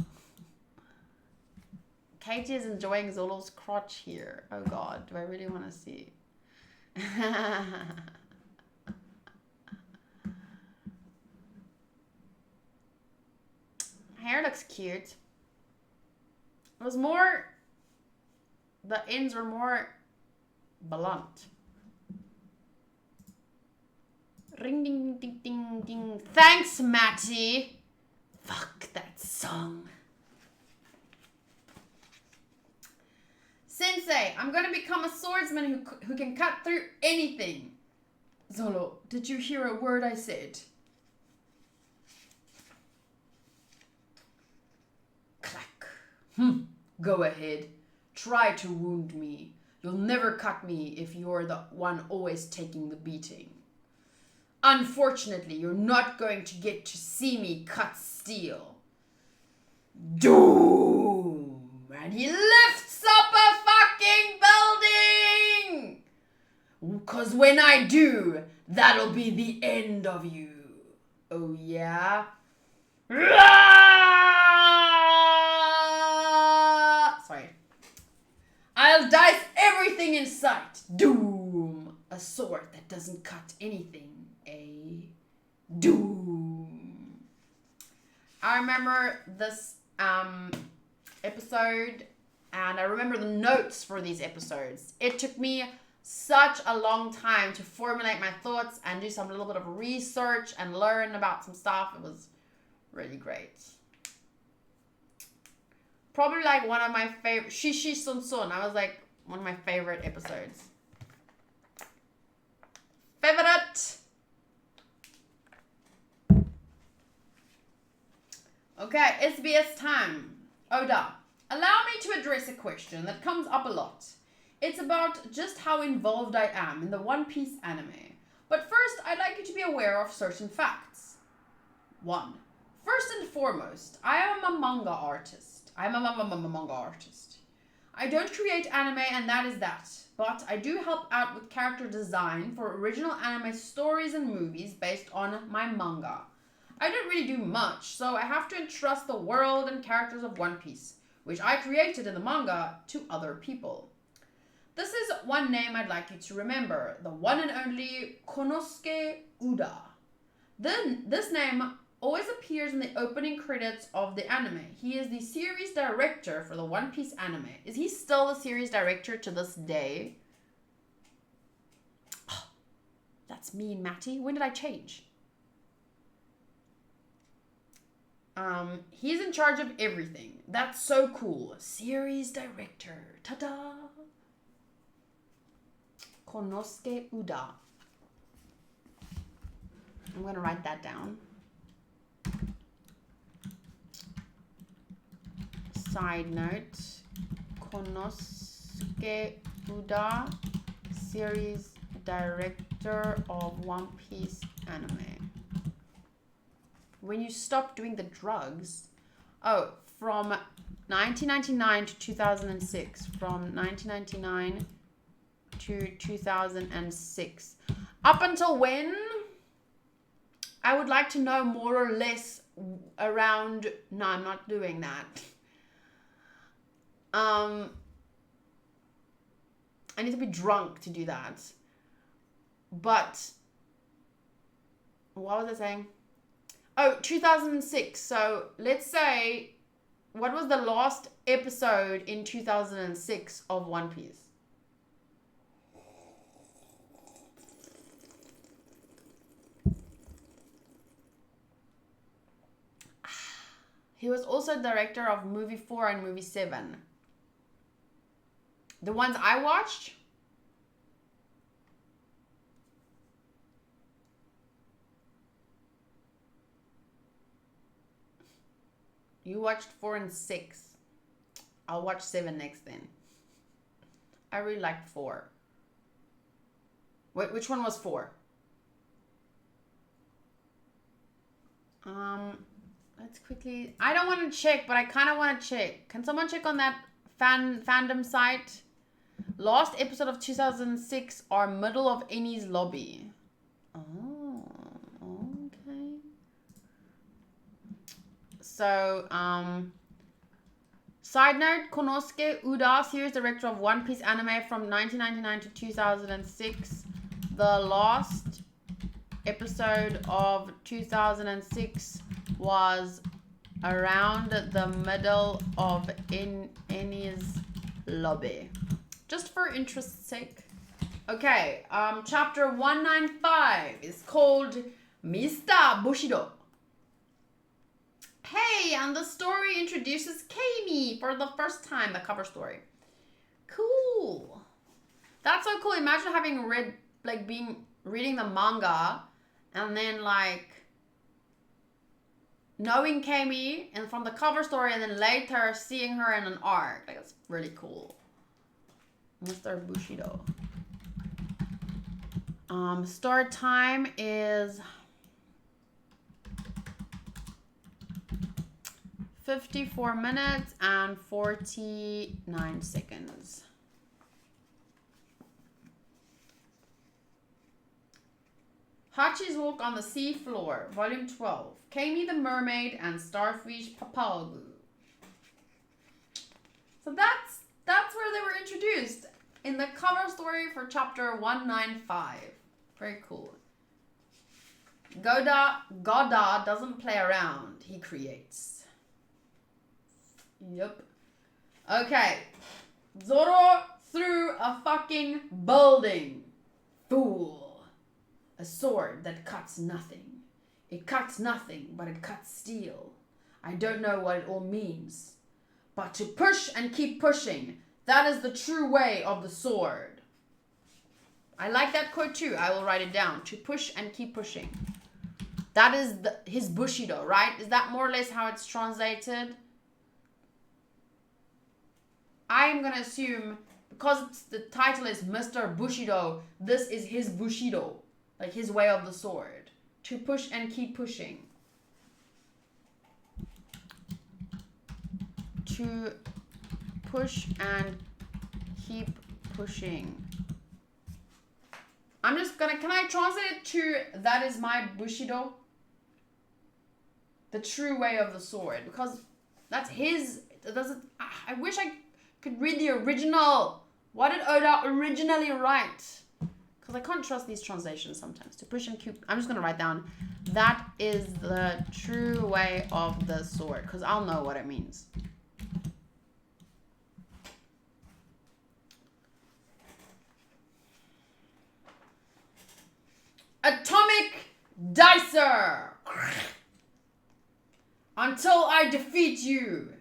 Katie is enjoying Zolo's crotch here. Oh god, do I really want to see? Hair looks cute. It was more... The ends were more blunt. Ring ding ding ding ding. Thanks, Matty. Fuck that song. Sensei, I'm gonna become a swordsman who can cut through anything. Zolo, did you hear a word I said? Clack. Go ahead. Try to wound me. You'll never cut me if you're the one always taking the beating. Unfortunately, you're not going to get to see me cut steel. Doom! And he lifts up a fucking building! 'Cause when I do, that'll be the end of you. Oh yeah? Sorry. I'll dice everything in sight. Doom! A a sword that doesn't cut anything. A doom. I remember this episode, and I remember the notes for these episodes. It took me such a long time to formulate my thoughts and do some little bit of research and learn about some stuff. It was really great. Probably like one of my favorite. SHI SHI I was like one of my favorite episodes. Favorite. Okay, SBS time. Oda, allow me to address a question that comes up a lot. It's about just how involved I am in the One Piece anime. But first, I'd like you to be aware of certain facts. 1. First and foremost, I am a manga artist. I'm a manga artist. I don't create anime, and that is that. But I do help out with character design for original anime stories and movies based on my manga. I don't really do much, so I have to entrust the world and characters of One Piece, which I created in the manga, to other people. This is one name I'd like you to remember, the one and only Konosuke Uda. Then this name always appears in the opening credits of the anime. He is the series director for the One Piece anime. Is he still the series director to this day? Oh, that's mean, Matty. When did I change? He's in charge of everything. That's so cool. Series director. Ta-da! Konosuke Uda. I'm going to write that down. Side note. Konosuke Uda, series director of One Piece anime. When you stop doing the drugs, from 1999 to 2006, from 1999 to 2006. Up until when? I would like to know more or less around, no, I'm not doing that. I need to be drunk to do that. But, what was I saying? 2006. So let's say, what was the last episode in 2006 of One Piece? He was also director of movie 4 and movie 7. The ones I watched. You watched 4 and 6. I'll watch 7 next then. I really liked 4. Wait, which one was 4? Let's quickly... I don't want to check, but I kind of want to check. Can someone check on that fandom site? Last episode of 2006 are middle of Eni's lobby. Oh, okay. So, side note, Konosuke Uda, series director of One Piece anime from 1999 to 2006. The last episode of 2006 was around the middle of Eni's lobby. Just for interest's sake. Okay, chapter 195 is called Mr. Bushido. Hey, and the story introduces Kami for the first time, the cover story. Cool. That's so cool. Imagine having reading the manga and then knowing Kami and from the cover story and then later seeing her in an arc. That's really cool. Mr. Bushido. Start time is 54 minutes and 49 seconds. Hachi's Walk on the Sea Floor, Volume 12. Kami the Mermaid and Starfish Papalgu. So that's where they were introduced. in the cover story for chapter 195. Very cool. Goda doesn't play around. He creates. Yep. Okay. Zoro threw a fucking building. Fool. A sword that cuts nothing. It cuts nothing, but it cuts steel. I don't know what it all means. But to push and keep pushing, that is the true way of the sword. I like that quote too. I will write it down. To push and keep pushing. That is his Bushido, right? Is that more or less how it's translated? I'm going to assume, because the title is Mr. Bushido, this is his Bushido. Like his way of the sword. To push and keep pushing. To push and keep pushing. I'm just gonna, can I translate it to that is my Bushido? The true way of the sword. Because that's his, I wish I could read the original. What did Oda originally write? Because I can't trust these translations sometimes. To push and keep, I'm just gonna write down, that is the true way of the sword. Because I'll know what it means. Atomic Dicer! Until I defeat you!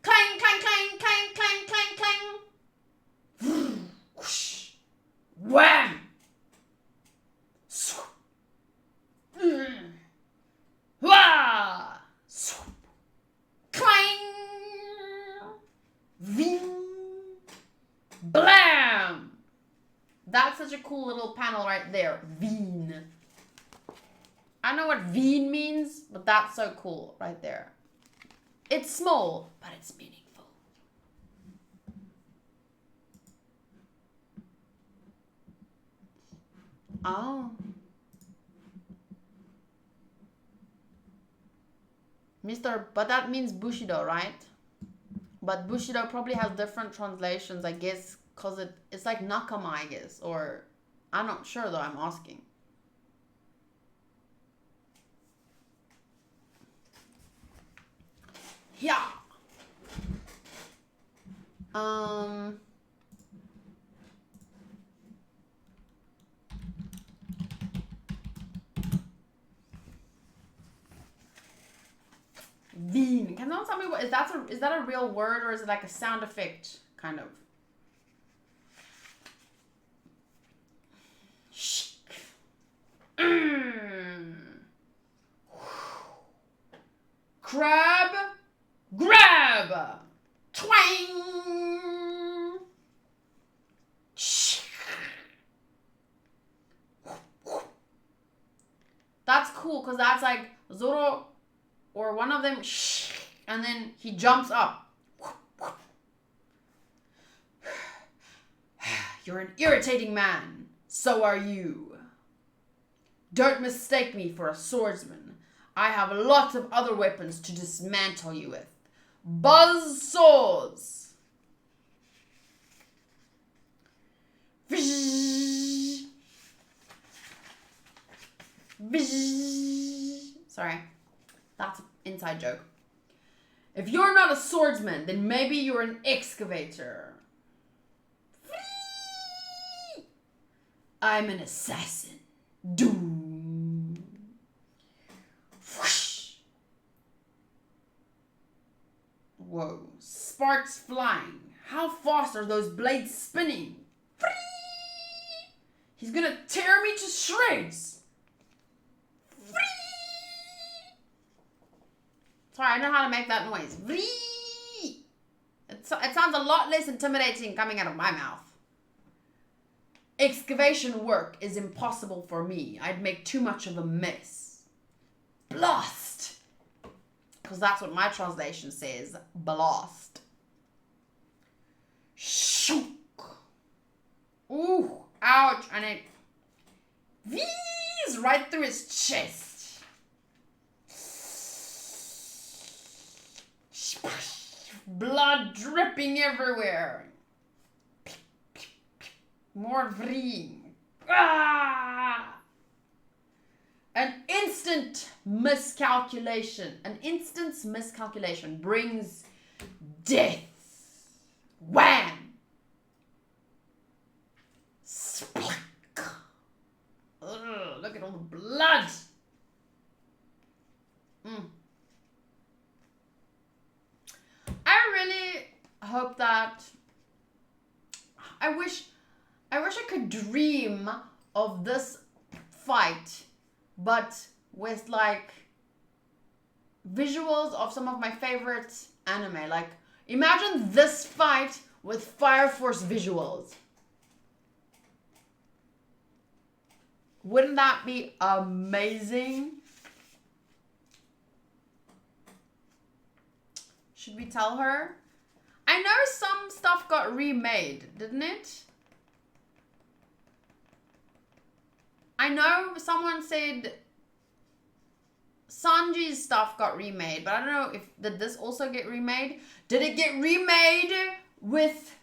Clang, clang, clang, clang, clang, clang, clang! Wham! Wah! Clang! Ving! Blam! That's such a cool little panel right there. Veen. I don't know what veen means, but that's so cool right there. It's small, but it's meaningful. Oh. But that means Bushido, right? But Bushido probably has different translations, I guess, because it's like Nakama, I guess. Or, I'm not sure though, I'm asking. Yeah. Veen. Can someone tell me what is that a real word or is it like a sound effect kind of? Crab, grab, twang. That's cool because that's like Zoro or one of them, and then he jumps up. You're an irritating man. So are you. Don't mistake me for a swordsman. I have lots of other weapons to dismantle you with. Buzz saws. Sorry, that's an inside joke. If you're not a swordsman, then maybe you're an excavator. I'm an assassin. Doom. Whoosh. Whoa. Sparks flying. How fast are those blades spinning? He's gonna tear me to shreds. Sorry, I don't know how to make that noise. It sounds a lot less intimidating coming out of my mouth. Excavation work is impossible for me. I'd make too much of a mess. Blast! Because that's what my translation says. Blast. Shook. Ooh, ouch. And it whizzes right through his chest. blood dripping everywhere. More vreeing. Ah! An instant's miscalculation brings death. Wham! Splack! Ugh, look at all the blood. I really hope that I wish I could dream of this fight, but with like visuals of some of my favorite anime. Like, imagine this fight with Fire Force visuals. Wouldn't that be amazing? Should we tell her? I know some stuff got remade, didn't it? I know someone said Sanji's stuff got remade, but I don't know if did this also get remade? Did it get remade with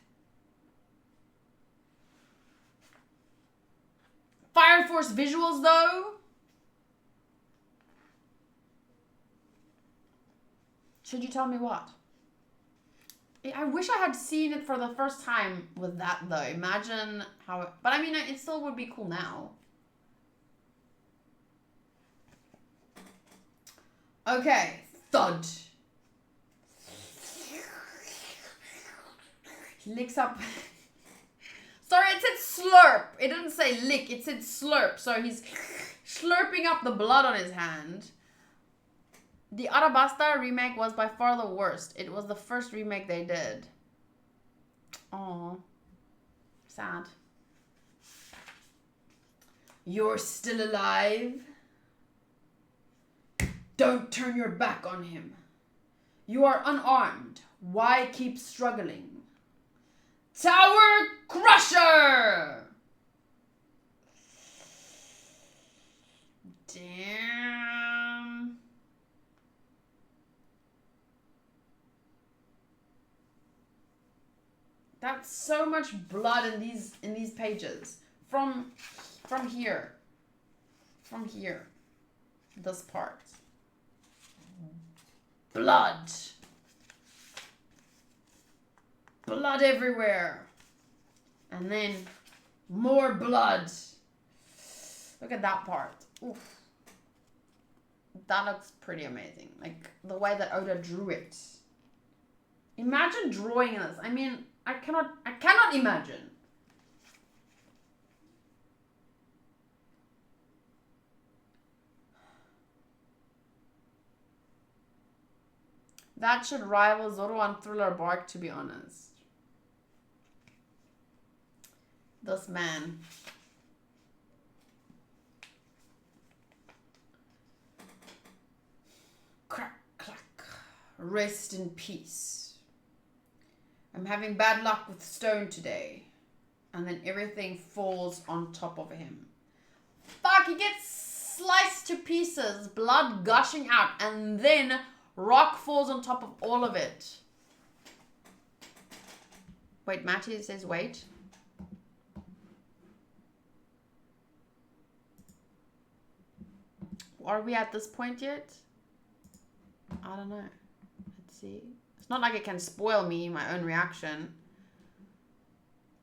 Fire Force visuals though? Should you tell me what? I wish I had seen it for the first time with that though. Imagine how it, but I mean it still would be cool now. Okay, thud. He licks up. Sorry, it said slurp. It didn't say lick, it said slurp. So he's slurping up the blood on his hand. The Arabasta remake was by far the worst. It was the first remake they did. Oh, sad. You're still alive? Don't turn your back on him. You are unarmed. Why keep struggling? Tower Crusher! Damn. That's so much blood in these pages. From here. From here. This part. Blood. Blood everywhere. And then more blood. Look at that part. Oof. That looks pretty amazing. Like the way that Oda drew it. Imagine drawing this. I mean, I cannot imagine. That should rival Zoro and Thriller Bark, to be honest. This man. Crack, clack. Rest in peace. I'm having bad luck with stone today. And then everything falls on top of him. Fuck, he gets sliced to pieces, blood gushing out, and then rock falls on top of all of it. Wait, Matty says wait. Are we at this point yet? I don't know. Let's see. It's not like it can spoil me, my own reaction.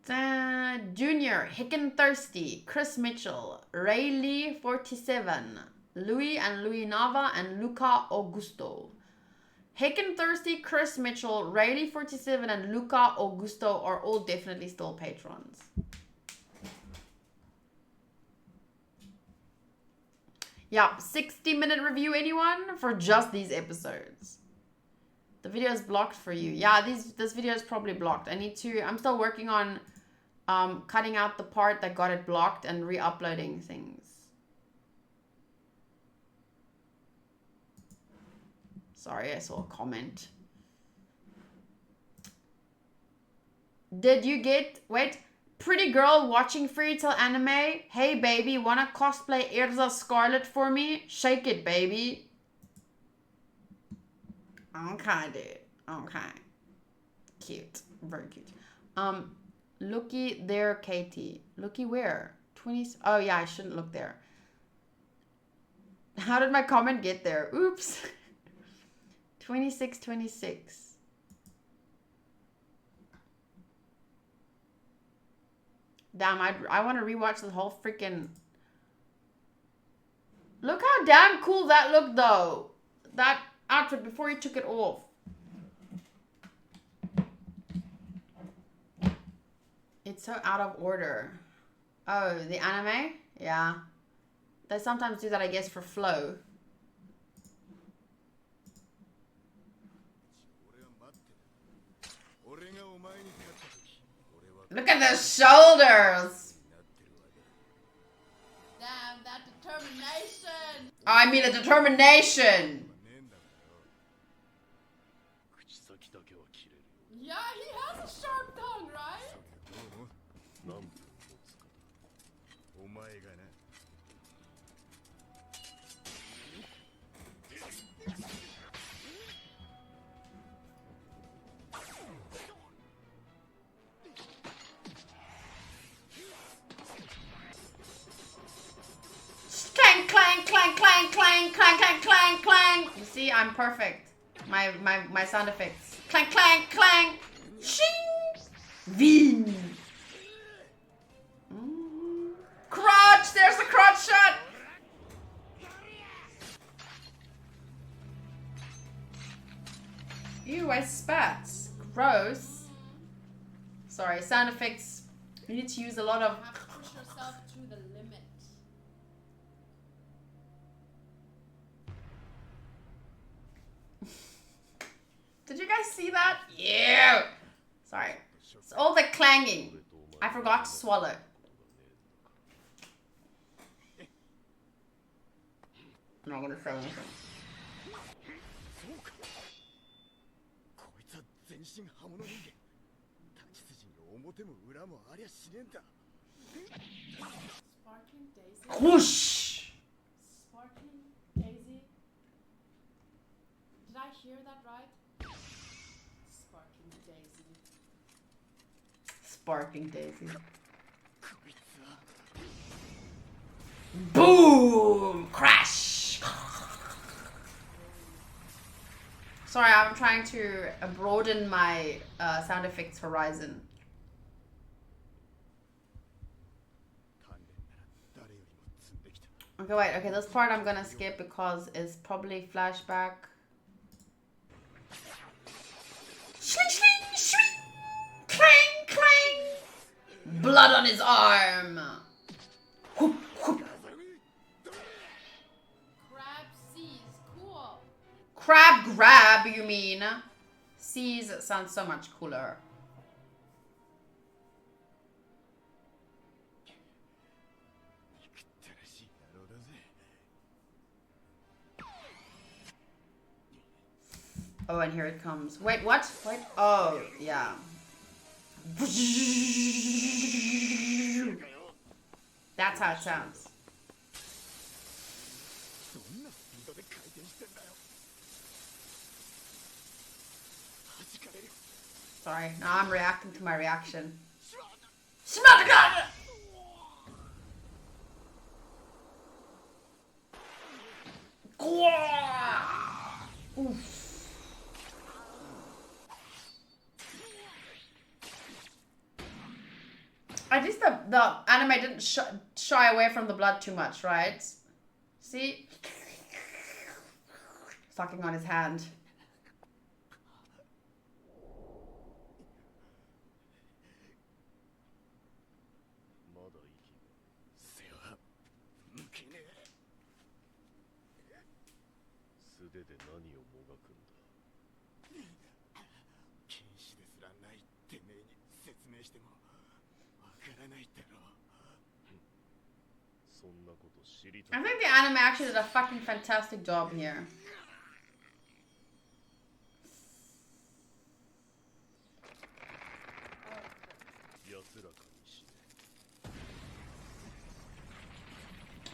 Junior, Hicken Thirsty, Chris Mitchell, Rayleigh 47, Louis and Louis Nava, and Luca Augusto. Hicken Thirsty, Chris Mitchell, Rayleigh 47, and Luca Augusto are all definitely still patrons. Yeah, 60-minute review, anyone? For just these episodes. The video is blocked for you. Yeah, this video is probably blocked. I'm still working on cutting out the part that got it blocked and re-uploading things. Sorry, I saw a comment. Did you get... Wait. Pretty girl watching Fairy Tail anime. Hey, baby, wanna cosplay Erza Scarlet for me? Shake it, baby. Okay, dude. Okay. Cute. Very cute. Looky there, Katie. Looky where? 20s. Oh yeah, I shouldn't look there. How did my comment get there? Oops. 26. Damn, I want to rewatch the whole freaking... Look how damn cool that looked, though. That outfit before he took it off. It's so out of order. Oh, the anime? Yeah. They sometimes do that, I guess, for flow. Look at the shoulders! Damn, that determination! Oh, I mean the determination! Yeah, he has a sharp tongue, right? Clang, clang, clang, clang, clang, clang, clang, clang, clang. You see, I'm perfect. My sound effects. Clang, clang, clang. Shing. Veen. Crotch. There's a crotch shot. Ew, I spat. Gross. Sorry, sound effects. You need to use a lot of... You have to push yourself to the limit. Did you guys see that? Yeah. Sorry. It's all the clanging. I forgot to swallow. I'm not gonna show anything. Sparking Daisy. Whoosh! Sparking Daisy. Did I hear that right? Sparking Daisy. Sparking Daisy. Boom! Crash! Sorry, I'm trying to broaden my sound effects horizon. Okay, wait. Okay, this part I'm gonna skip because it's probably flashback. Shling, shling, shling! Clang, clang! Blood on his arm! Whoop, whoop. Crab seas. Cool. Crab grab, you mean? Seas sounds so much cooler. Oh, and here it comes. Wait, what? Wait. Oh, yeah. That's how it sounds. Sorry, now I'm reacting to my reaction. Smell the gun! Oof. At least the anime didn't shy away from the blood too much, right? See? Sucking on his hand. I think the anime actually did a fucking fantastic job here.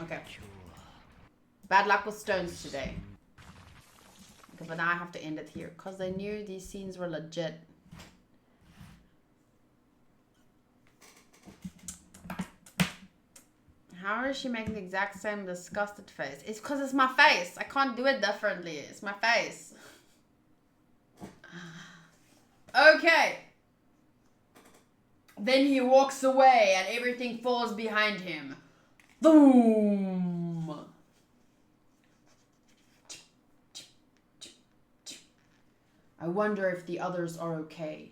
Okay. Bad luck with stones today. Okay, but now I have to end it here because they knew these scenes were legit. How is she making the exact same disgusted face? It's because it's my face. I can't do it differently. It's my face. Okay. Then he walks away and everything falls behind him. Boom. I wonder if the others are okay.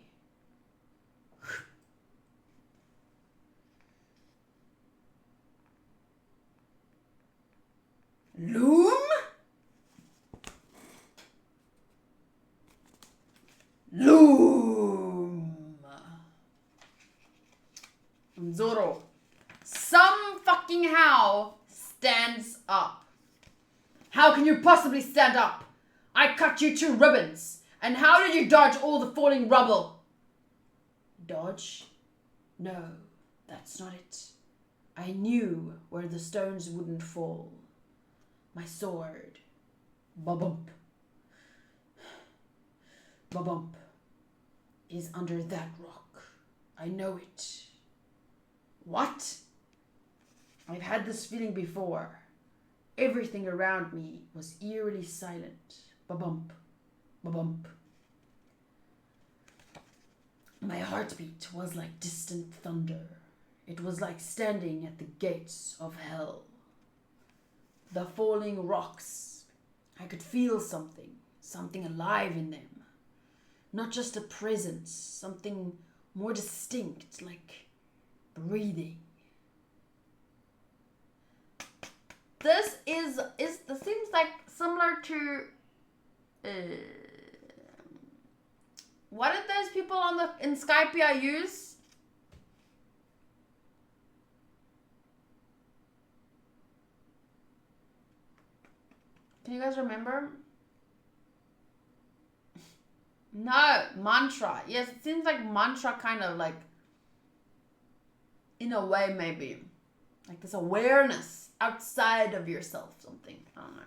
Loom? Loom. Zoro, some fucking how, stands up. How can you possibly stand up? I cut you to ribbons. And how did you dodge all the falling rubble? Dodge? No, that's not it. I knew where the stones wouldn't fall. My sword. Ba-bump. Ba-bump. Is under that rock. I know it. What? I've had this feeling before. Everything around me was eerily silent. Ba-bump. Ba-bump. My heartbeat was like distant thunder. It was like standing at the gates of hell. The falling rocks. I could feel something alive in them. Not just a presence, something more distinct, like breathing. This seems like similar to what did those people in Skypia use? Can you guys remember? No, mantra. Yes, it seems like mantra kind of like, in a way maybe. Like this awareness outside of yourself, something. I don't know.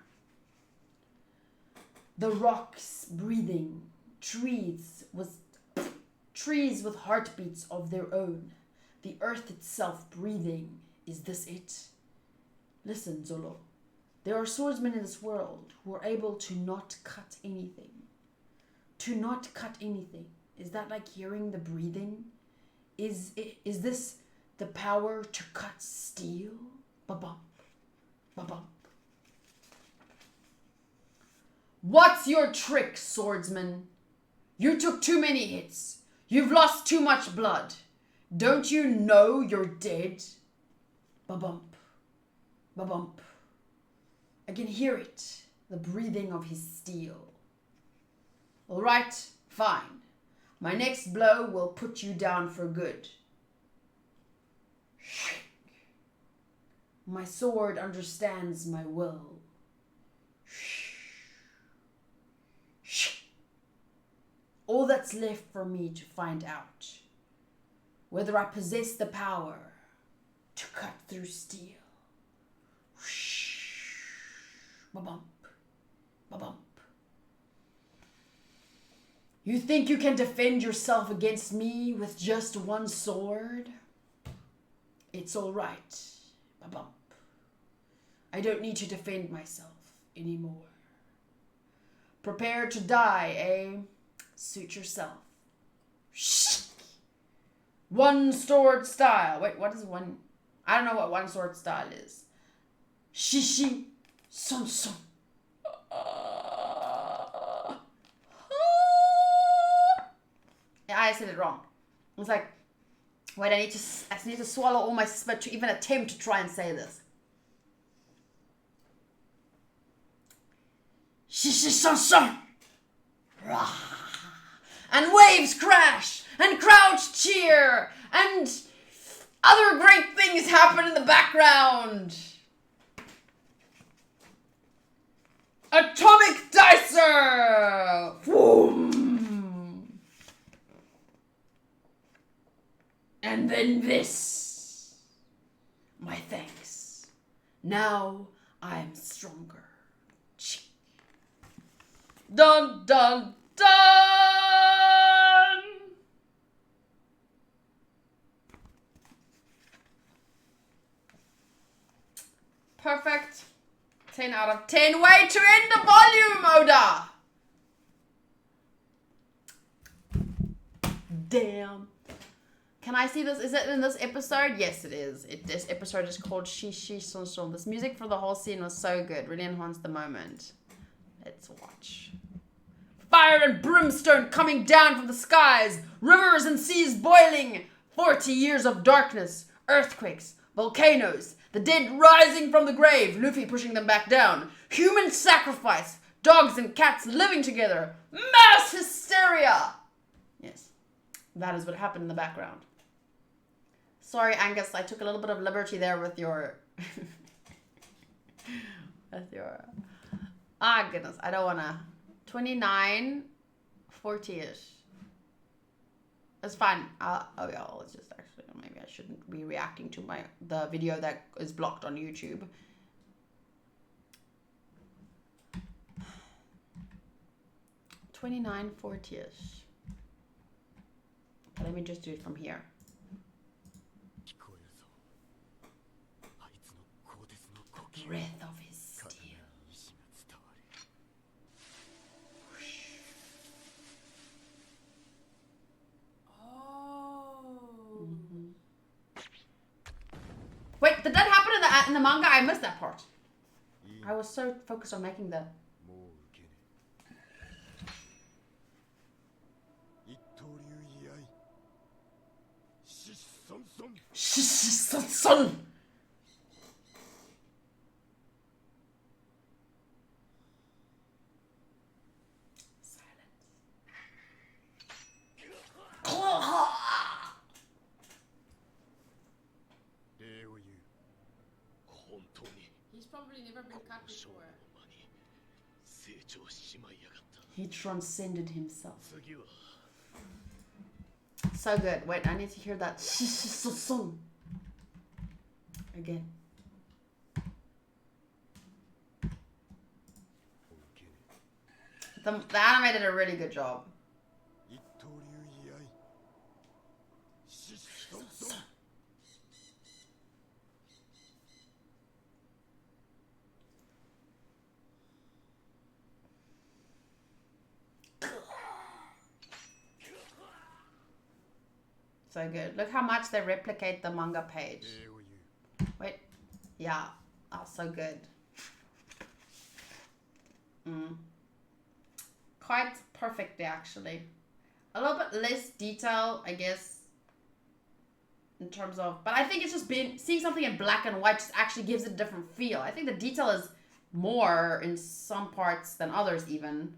The rocks breathing, trees with heartbeats of their own. The earth itself breathing. Is this it? Listen, Zolo. There are swordsmen in this world who are able to not cut anything. To not cut anything. Is that like hearing the breathing? Is this the power to cut steel? Ba-bump. Ba-bump. What's your trick, swordsman? You took too many hits. You've lost too much blood. Don't you know you're dead? Ba-bump. Ba-bump. I can hear it. The breathing of his steel. All right, fine. My next blow will put you down for good. My sword understands my will. All that's left for me to find out, whether I possess the power to cut through steel. Ba-bump, ba-bump. You think you can defend yourself against me with just one sword? It's all right. Ba-bump. I don't need to defend myself anymore. Prepare to die, eh? Suit yourself. One sword style. Wait, what is one? I don't know what one sword style is. Shishi son son. I said it wrong. It's like, wait, I need to swallow all my spit to even attempt to try and say this. Shishi son son. And waves crash, and crowds cheer, and other great things happen in the background. Atomic dicer! Boom! And then this. My thanks. Now I'm stronger. Dun dun dun! Perfect. 10 out of 10. Way to end the volume, Oda. Damn. Can I see this? Is it in this episode? Yes, it is. This episode is called SHI SHI SHI. This music for the whole scene was so good. Really enhanced the moment. Let's watch. Fire and brimstone coming down from the skies. Rivers and seas boiling. 40 years of darkness. Earthquakes. Volcanoes. The dead rising from the grave. Luffy pushing them back down. Human sacrifice. Dogs and cats living together. Mass hysteria. Yes. That is what happened in the background. Sorry, Angus. I took a little bit of liberty there with your... Ah, goodness. I don't want to... 29, 40-ish. It's fine. Oh yeah, let's just actually, maybe I shouldn't be reacting to the video that is blocked on YouTube. $29, 40-ish. Let me just do it from here. Breath of his steel. Wait, did that happen in the manga? I missed that part. I was so focused on making the... Son. He's probably never been cut before. He transcended himself. So good. Wait, I need to hear that song again. The anime did a really good job. So good. Look how much they replicate the manga page. Wait. Yeah. Oh, so good. Quite perfectly, actually. A little bit less detail, I guess, in terms of... But I think it's just seeing something in black and white just actually gives it a different feel. I think the detail is more in some parts than others, even.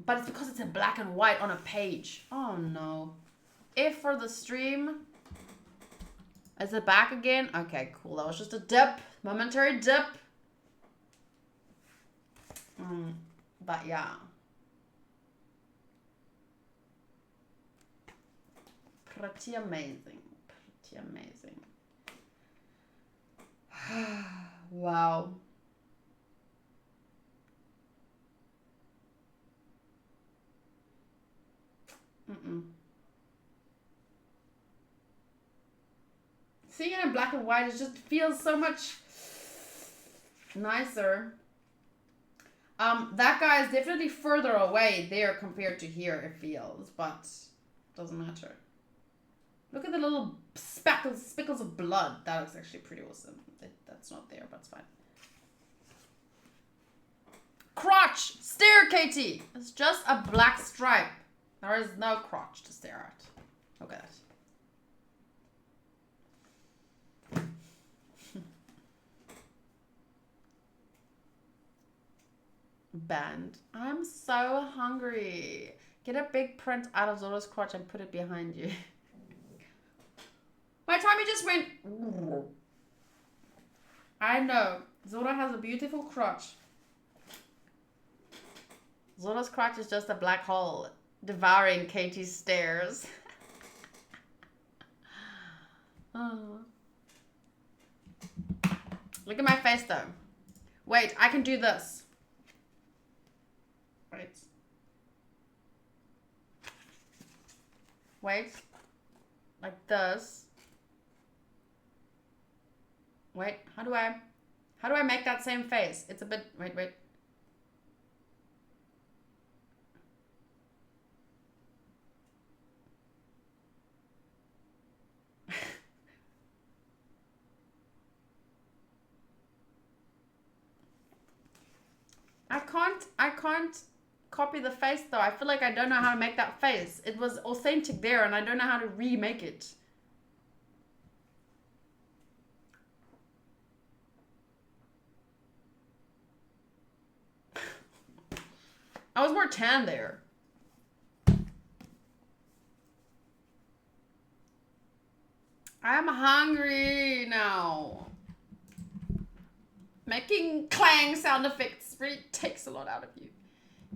But it's because it's in black and white on a page. Oh, no. If for the stream... Is it back again? Okay, cool. That was just a dip. Momentary dip. But yeah. Pretty amazing. Pretty amazing. Wow. Seeing it in black and white, it just feels so much nicer. That guy is definitely further away there compared to here, it feels, but doesn't matter. Look at the little speckles of blood. That looks actually pretty awesome. That's not there, but it's fine. Crotch! Stare, Katie! It's just a black stripe. There is no crotch to stare at. Look at it. Band. I'm so hungry. Get a big print out of Zoro's crotch and put it behind you. My tummy just went... I know. Zoro has a beautiful crotch. Zoro's crotch is just a black hole devouring Katie's stares. Oh. Look at my face though. Wait, I can do this. Wait. Like this. Wait, how do I make that same face? It's a bit, wait. I can't copy the face though. I feel like I don't know how to make that face. It was authentic there and I don't know how to remake it. I was more tan there. I'm hungry now. Making clang sound effects really takes a lot out of you.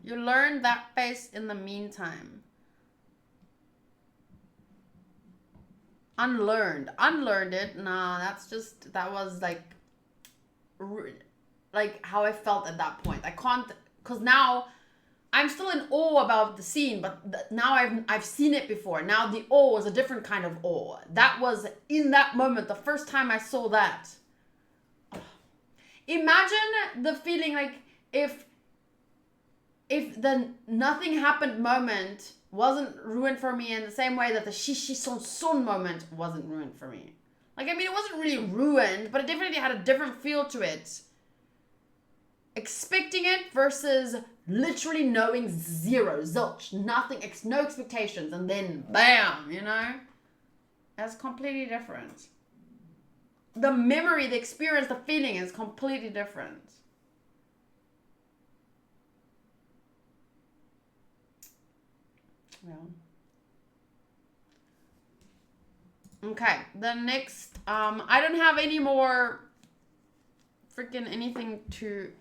You learn that face in the meantime. Unlearned it. Nah, that was like how I felt at that point. I can't, because now I'm still in awe about the scene, but now I've seen it before. Now the awe was a different kind of awe. That was in that moment, the first time I saw that. Imagine the feeling like if the nothing happened moment wasn't ruined for me in the same way that the SHI SHI son moment wasn't ruined for me. Like, I mean, it wasn't really ruined, but it definitely had a different feel to it. Expecting it versus literally knowing zero, zilch, nothing, no expectations, and then bam, you know? That's completely different. The memory, the experience, the feeling is completely different. Yeah. Okay, the next, I don't have any more freaking anything to...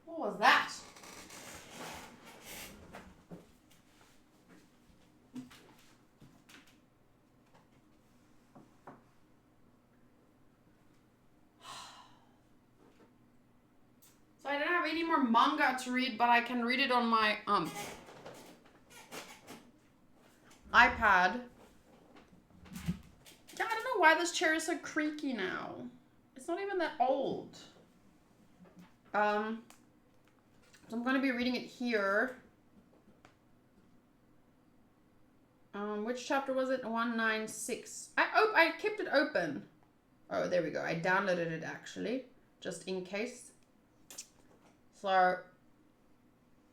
What was that? So I don't have any more manga to read, but I can read it on my iPad. Yeah, I don't know why this chair is so creaky now. It's not even that old. So I'm going to be reading it here. Which chapter was it? 196. I kept it open. Oh, there we go. I downloaded it actually, just in case. So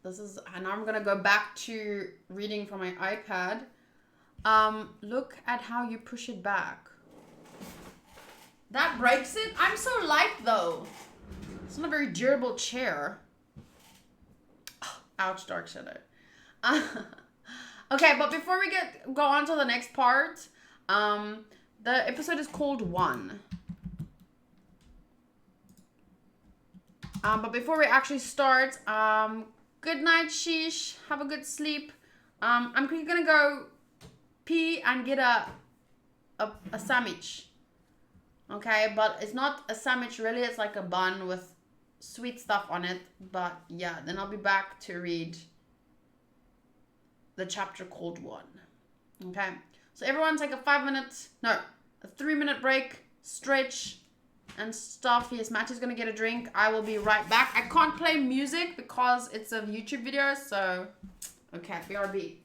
this is, and I'm going to go back to reading from my iPad. Look at how you push it back. That breaks it? I'm so light though. It's not a very durable chair. Oh, ouch, dark shadow. Okay, but before we go on to the next part, the episode is called 1. But before we actually start, good night, sheesh. Have a good sleep. I'm gonna go pee and get a sandwich. Okay, but it's not a sandwich really. It's like a bun with sweet stuff on it. But yeah, then I'll be back to read the chapter called 1. Okay, so everyone take a 3-minute break, stretch and stuff. Yes, Matty's gonna get a drink. I will be right back. I can't play music because it's a YouTube video, so okay, BRB.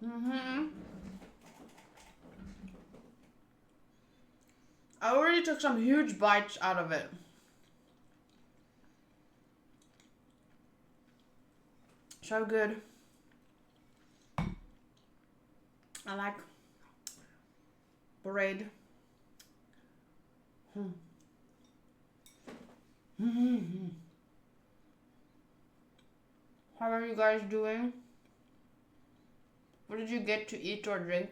I already took some huge bites out of it. So good. I like bread. How are you guys doing? What did you get to eat or drink?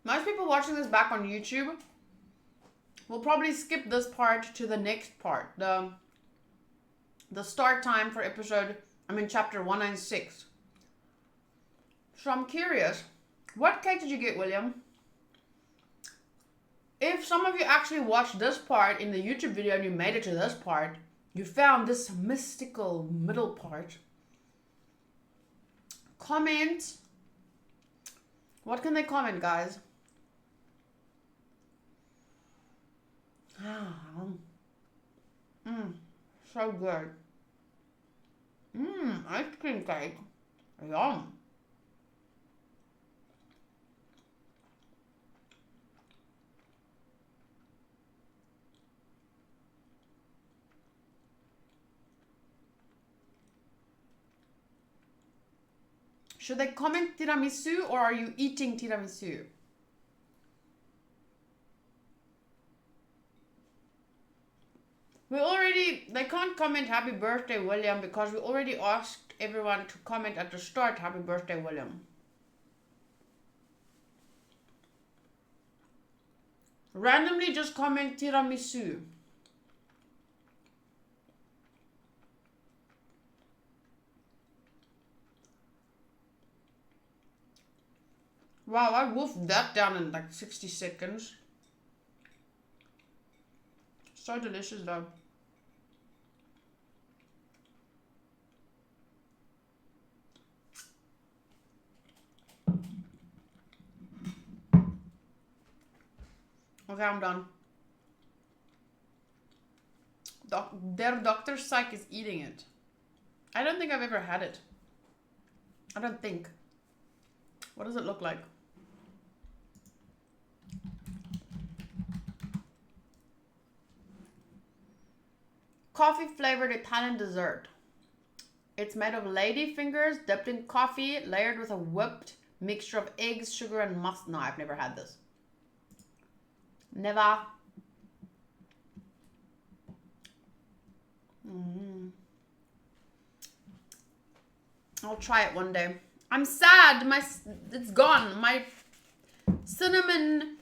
Most people watching this back on YouTube will probably skip this part to the next part. The start time for chapter 196. So I'm curious, what cake did you get, William? If some of you actually watched this part in the YouTube video and you made it to this part, you found this mystical middle part, comment. What can they comment, guys? So good. Ice cream cake. Yum. Should they comment tiramisu or are you eating tiramisu? They can't comment happy birthday, William, because we already asked everyone to comment at the start, happy birthday, William. Randomly just comment tiramisu. Wow, I wolfed that down in like 60 seconds. So delicious though. Okay, I'm done. Their Dr. Psych is eating it. I don't think I've ever had it. I don't think. What does it look like? Coffee flavored Italian dessert. It's made of lady fingers dipped in coffee, layered with a whipped mixture of eggs, sugar, and mustard. No, I've never had this. Never. I'll try it one day. I'm sad. It's gone. My cinnamon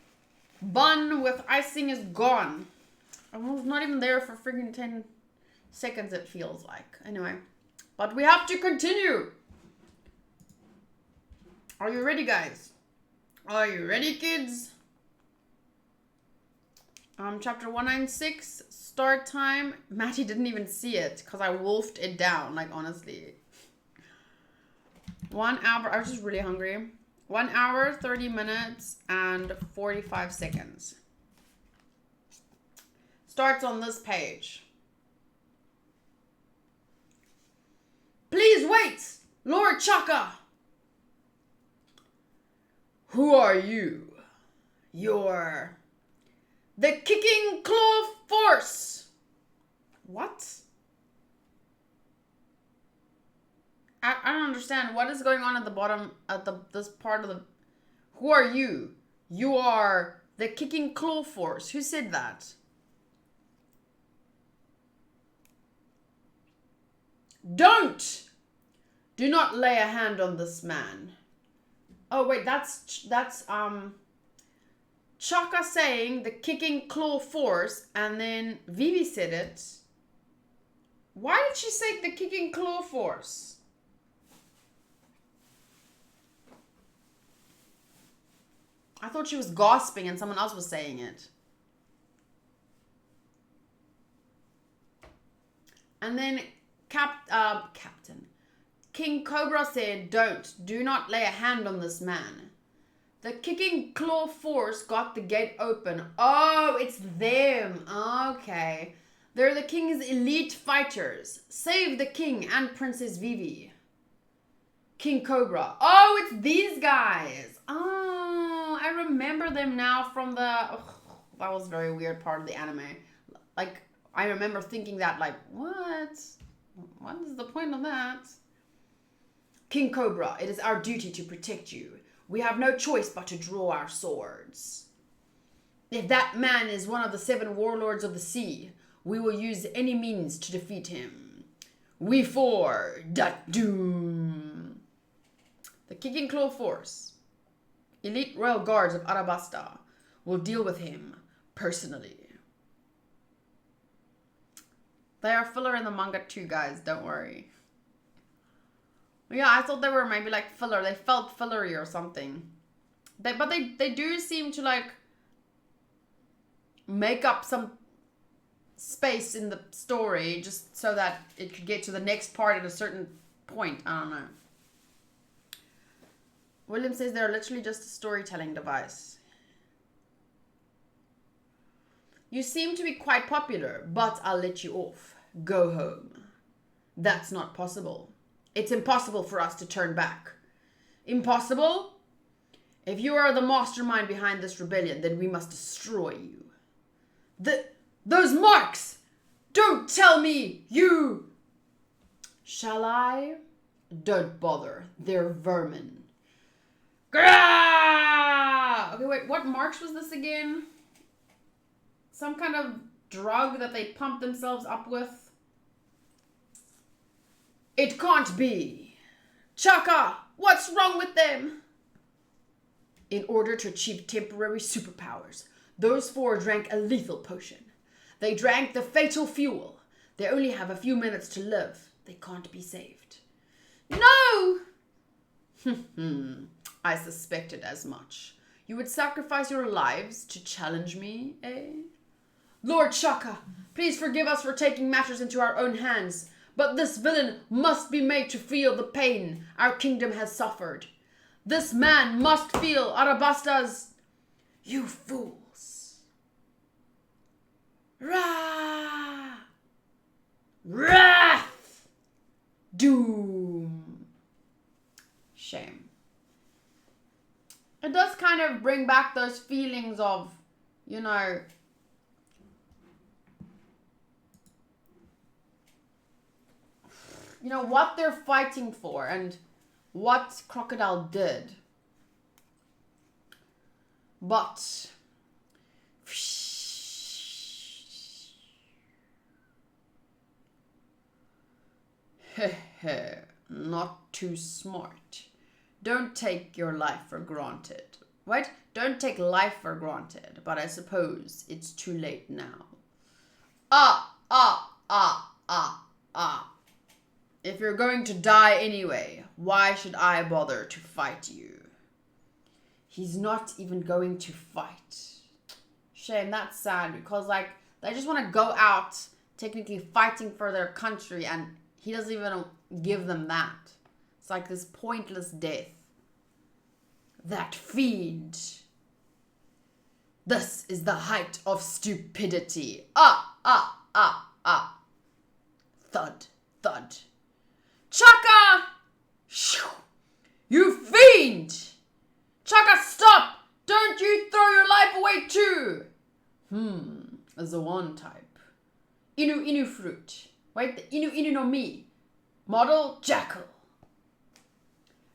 bun with icing is gone. I was not even there for freaking 10 seconds, it feels like. Anyway, but we have to continue. Are you ready, guys? Are you ready, kids? Chapter 196, start time. Matty didn't even see it because I wolfed it down, like honestly. 1 hour, I was just really hungry. 1 hour, 30 minutes, and 45 seconds. Starts on this page. Please wait, Lord Chaka. Who are you? You're the kicking claw force. What? I don't understand. What is going on at the bottom, at this part of the... Who are you? You are the kicking claw force. Who said that? Don't! Do not lay a hand on this man. Oh, wait, that's Chaka saying the kicking claw force, and then Vivi said it. Why did she say the kicking claw force? I thought she was gasping and someone else was saying it. And then Captain King Cobra said, do not lay a hand on this man. The kicking claw force got the gate open. Oh, it's them. Okay. They're the king's elite fighters. Save the king and Princess Vivi. King Cobra. Oh, it's these guys. Oh, I remember them now from the... Oh, that was a very weird part of the anime. Like, I remember thinking that, like, what? What is the point of that? King Cobra, it is our duty to protect you. We have no choice but to draw our swords. If that man is one of the 7 warlords of the sea, we will use any means to defeat him. We four, dat doom. The Kicking Claw Force, elite royal guards of Arabasta, will deal with him personally. They are filler in the manga too, guys. Don't worry. Yeah, I thought they were maybe like filler. They felt fillery or something. But they do seem to like make up some space in the story just so that it could get to the next part at a certain point. I don't know. William says they're literally just a storytelling device. You seem to be quite popular, but I'll let you off. Go home. That's not possible. It's impossible for us to turn back. Impossible? If you are the mastermind behind this rebellion, then we must destroy you. Those marks! Don't tell me you... Shall I? Don't bother. They're vermin. Grah! Okay, wait, what marks was this again? Some kind of drug that they pump themselves up with? It can't be. Chaka, what's wrong with them? In order to achieve temporary superpowers, those 4 drank a lethal potion. They drank the fatal fuel. They only have a few minutes to live. They can't be saved. No! I suspected as much. You would sacrifice your lives to challenge me, eh? Lord Chaka, please forgive us for taking matters into our own hands, but this villain must be made to feel the pain our kingdom has suffered. This man must feel Arabasta's... You fools. Wrath! Doom. Shame. It does kind of bring back those feelings of, you know... You know, what they're fighting for and what Crocodile did. But... Not too smart. Don't take your life for granted. Right? Don't take life for granted, but I suppose it's too late now. If you're going to die anyway, why should I bother to fight you? He's not even going to fight. Shame, that's sad, because like they just want to go out technically fighting for their country and he doesn't even give them that. It's like this pointless death. That fiend. This is the height of stupidity. Thud, thud. Chaka! You fiend! Chaka, stop! Don't you throw your life away too! As a one type. Inu fruit. Wait, the Inu no Mi. Model jackal.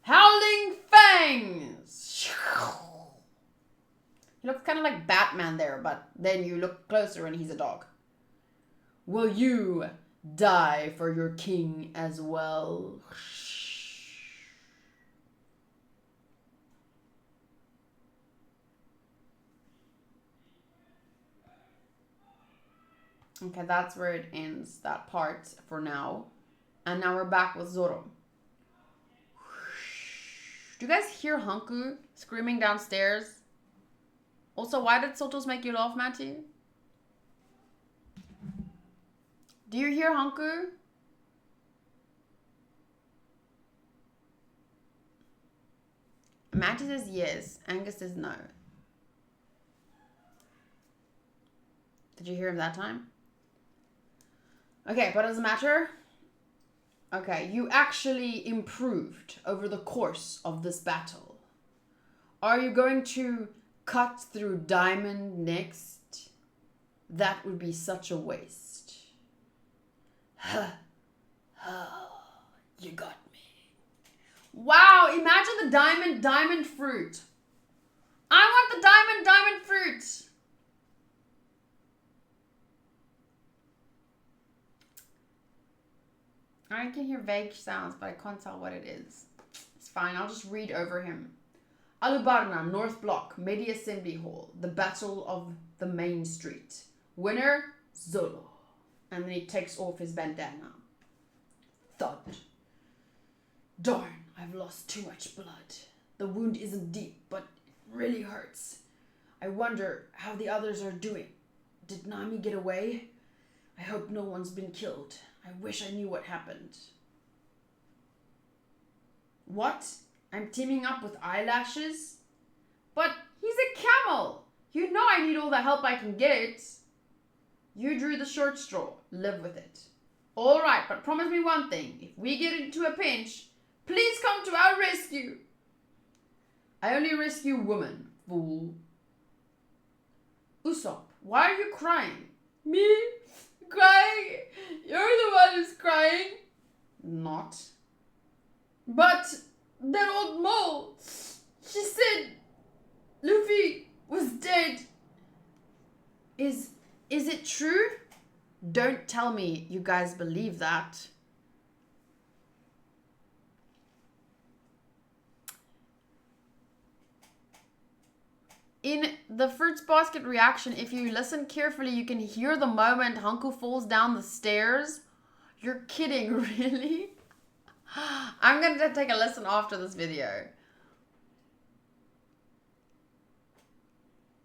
Howling fangs! He looks kind of like Batman there, but then you look closer and he's a dog. Will you die for your king as well? Okay, that's where it ends, that part for now. And now we're back with Zoro. Do you guys hear Hanku screaming downstairs? Also, why did Sotos make you laugh, Matty? Do you hear Hanku? Matty says yes. Angus says no. Did you hear him that time? Okay, but doesn't matter. Okay, you actually improved over the course of this battle. Are you going to cut through diamond next? That would be such a waste. You got me. Wow, imagine the diamond fruit. I want the diamond fruit. I can hear vague sounds, but I can't tell what it is. It's fine, I'll just read over him. Alubarna, North Block, Medi Assembly Hall, the Battle of the Main Street. Winner, Zolo. And then he takes off his bandana. Thud. Darn, I've lost too much blood. The wound isn't deep, but it really hurts. I wonder how the others are doing. Did Nami get away? I hope no one's been killed. I wish I knew what happened. What? I'm teaming up with eyelashes? But he's a camel. You know I need all the help I can get. You drew the short straw. Live with it. All right, but promise me one thing. If we get into a pinch, please come to our rescue. I only rescue women, fool. Usopp, why are you crying? Me? Crying? You're the one who's crying. Not. But that old mole, she said Luffy was dead. Is it true? Don't tell me you guys believe that. In the fruits basket reaction, if you listen carefully, you can hear the moment Hanku falls down the stairs. You're kidding, really? I'm going to take a listen after this video.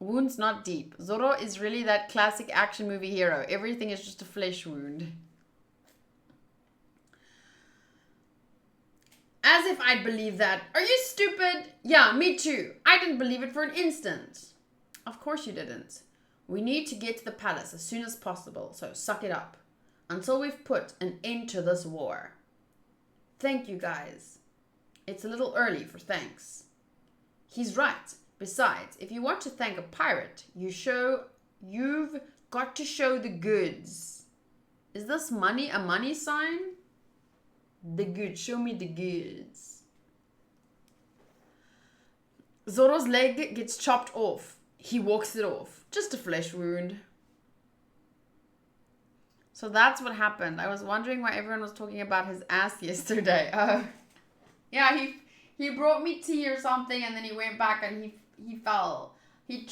Wound's not deep. Zoro is really that classic action movie hero. Everything is just a flesh wound. As if I'd believe that. Are you stupid? Yeah, me too. I didn't believe it for an instant. Of course you didn't. We need to get to the palace as soon as possible, so suck it up. Until we've put an end to this war. Thank you, guys. It's a little early for thanks. He's right. Besides, if you want to thank a pirate, you've got to show the goods. Is this money a money sign? The goods. Show me the goods. Zoro's leg gets chopped off. He walks it off. Just a flesh wound. So that's what happened. I was wondering why everyone was talking about his ass yesterday. Yeah, he brought me tea or something, and then he went back and he fell. He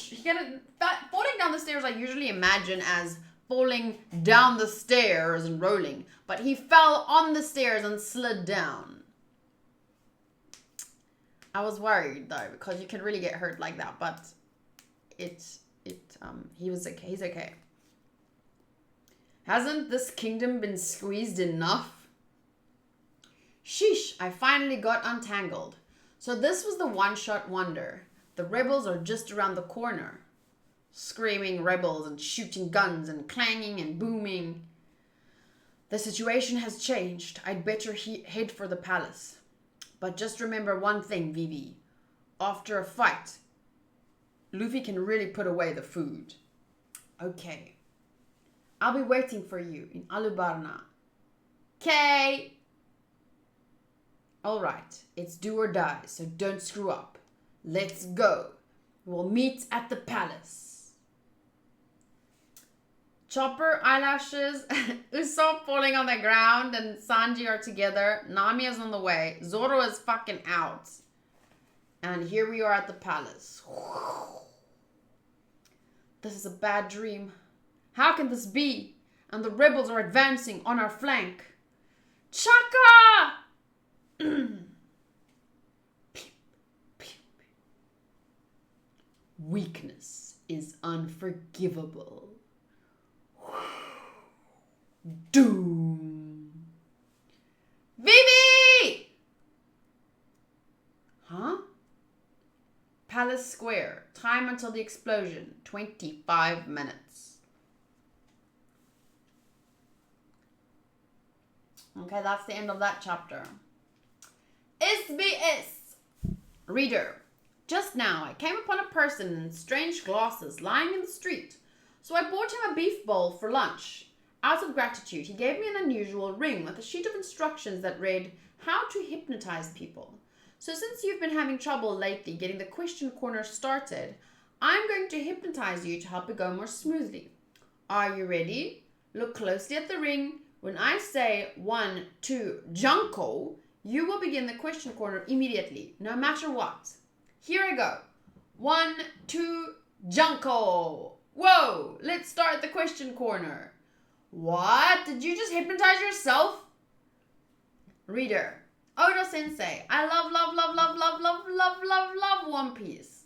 falling down the stairs I usually imagine as falling down the stairs and rolling, but he fell on the stairs and slid down. I was worried though, because you can really get hurt like that, but he's okay. Hasn't this kingdom been squeezed enough? Sheesh, I finally got untangled. So this was the one-shot wonder. The rebels are just around the corner. Screaming rebels and shooting guns and clanging and booming. The situation has changed. I'd better head for the palace. But just remember one thing, Vivi. After a fight, Luffy can really put away the food. Okay. I'll be waiting for you in Alubarna. Okay. Alright, it's do or die, so don't screw up. Let's go. We'll meet at the palace. Chopper, eyelashes, Usopp falling on the ground, and Sanji are together. Nami is on the way. Zoro is fucking out. And here we are at the palace. This is a bad dream. How can this be? And the rebels are advancing on our flank. Chaka! Weakness is unforgivable. Doom. Vivi! Huh? Palace Square. Time until the explosion, 25 minutes. Okay, that's the end of that chapter. SBS. Reader. Just now, I came upon a person in strange glasses lying in the street, so I bought him a beef bowl for lunch. Out of gratitude, he gave me an unusual ring with a sheet of instructions that read, "How to hypnotize people." So since you've been having trouble lately getting the question corner started, I'm going to hypnotize you to help it go more smoothly. Are you ready? Look closely at the ring. When I say 1, 2, Junko, you will begin the question corner immediately, no matter what. Here I go. 1, 2, Junko. Whoa, let's start the question corner. What? Did you just hypnotize yourself? Reader. Oda Sensei. I love One Piece.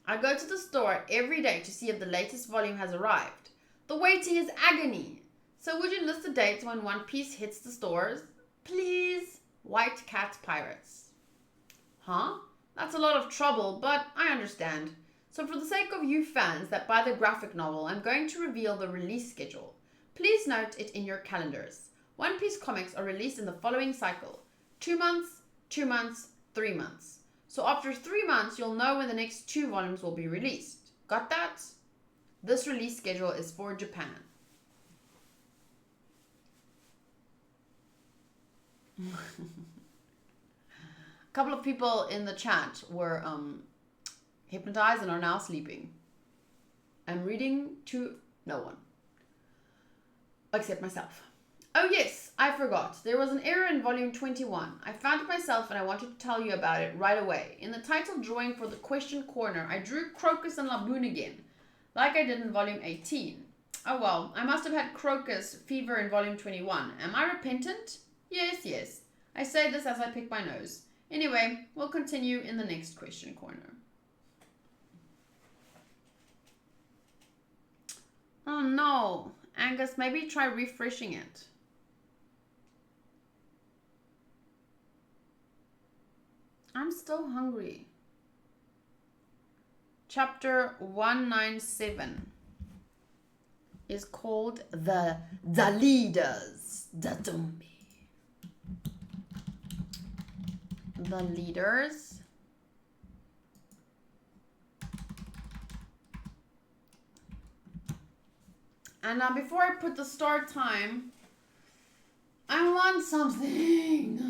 I go to the store every day to see if the latest volume has arrived. The waiting is agony. So would you list the dates when One Piece hits the stores? Please. White Cat Pirates. Huh? That's a lot of trouble, but I understand. So for the sake of you fans that buy the graphic novel, I'm going to reveal the release schedule. Please note it in your calendars. One Piece comics are released in the following cycle. 2 months, 2 months, 3 months. So after 3 months, you'll know when the next 2 volumes will be released. Got that? This release schedule is for Japan. A couple of people in the chat were hypnotized and are now sleeping. I'm reading to no one. Except myself. Oh yes, I forgot. There was an error in volume 21. I found it myself and I wanted to tell you about it right away. In the title drawing for the question corner, I drew Crocus and Laboon again, like I did in volume 18. Oh well, I must have had Crocus fever in volume 21. Am I repentant? Yes. I say this as I pick my nose. Anyway, we'll continue in the next question corner. Oh no. Angus, maybe try refreshing it. I'm still hungry. Chapter 197 is called The Leaders. The Leaders. And now before I put the start time, I want something.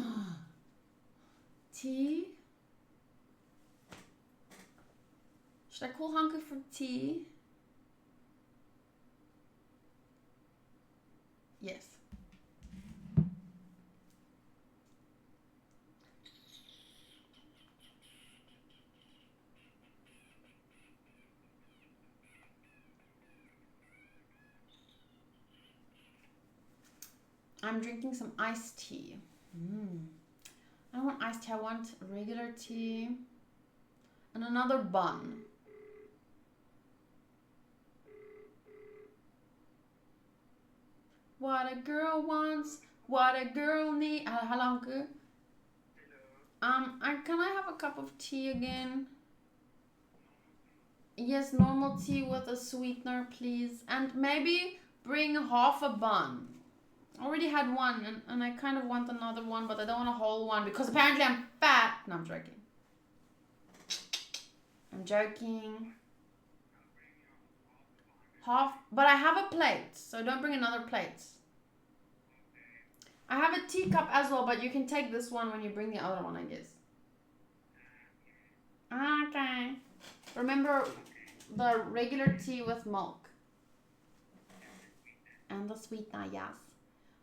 Tea? Should I call Hanke for tea? Yes. I'm drinking some iced tea. I don't want iced tea, I want regular tea and another bun. What a girl wants, what a girl needs. Hello, good. Can I have a cup of tea again? Yes, normal tea with a sweetener, please. And maybe bring half a bun. I already had one, and I kind of want another one, but I don't want a whole one because apparently I'm fat. No, I'm joking. I'm joking. Half, but I have a plate, so don't bring another plate. I have a teacup as well, but you can take this one when you bring the other one, I guess. Okay. Remember the regular tea with milk. And the sweetener, yes.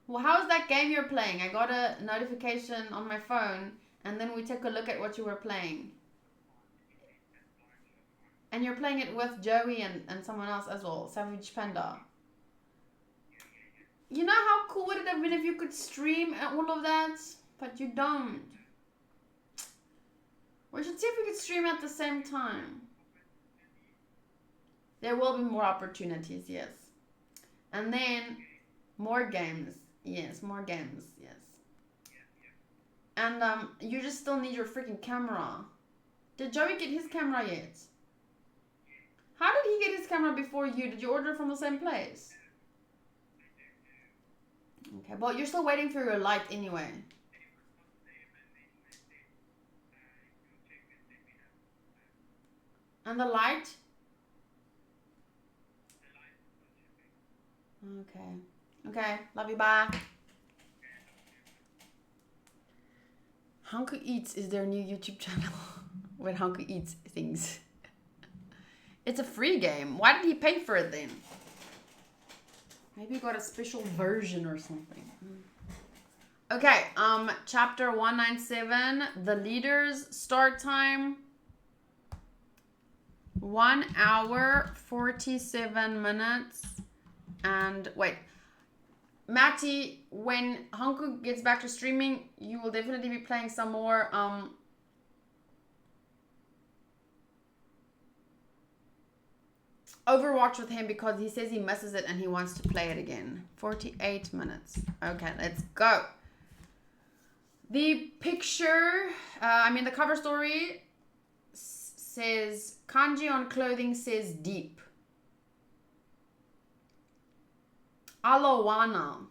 Well, how's that game you're playing? I got a notification on my phone, and then we took a look at what you were playing. And you're playing it with Joey and someone else as well, Savage Panda. You know how cool would it have been if you could stream all of that? But you don't. We should see if we could stream at the same time. There will be more opportunities, yes. And then more games. Yes, more games, yes. And you just still need your freaking camera. Did Joey get his camera yet? How did he get his camera before you? Did you order it from the same place? Okay, well, you're still waiting for your light anyway. And the light? Okay. Okay, love you, bye. Hanku Eats is their new YouTube channel where Hanku eats things. It's a free game. Why did he pay for it then? Maybe he got a special version or something. Okay, chapter 197, the leaders start time. 1 hour, 47 minutes. And wait, Matty, when Hanku gets back to streaming, you will definitely be playing some more Overwatch with him because he says he misses it and he wants to play it again. 48 minutes. Okay, let's go. The picture, the cover story says, kanji on clothing says deep. Alowana.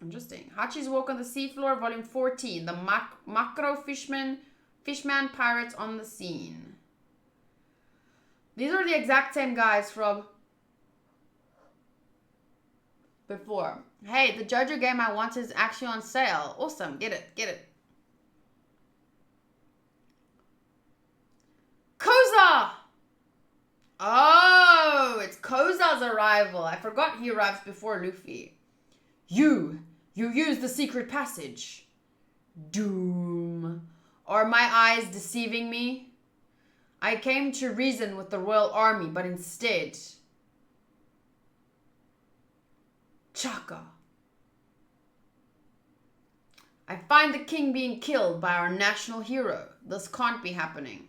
Interesting. Hachi's Walk on the Seafloor, volume 14. The macro fishman pirates on the scene. These are the exact same guys from before. Hey, the JoJo game I want is actually on sale. Awesome. Get it. Get it. Koza! Oh, it's Koza's arrival. I forgot he arrives before Luffy. You used the secret passage. Doom. Are my eyes deceiving me? I came to reason with the royal army, but instead... Chaka. I find the king being killed by our national hero. This can't be happening.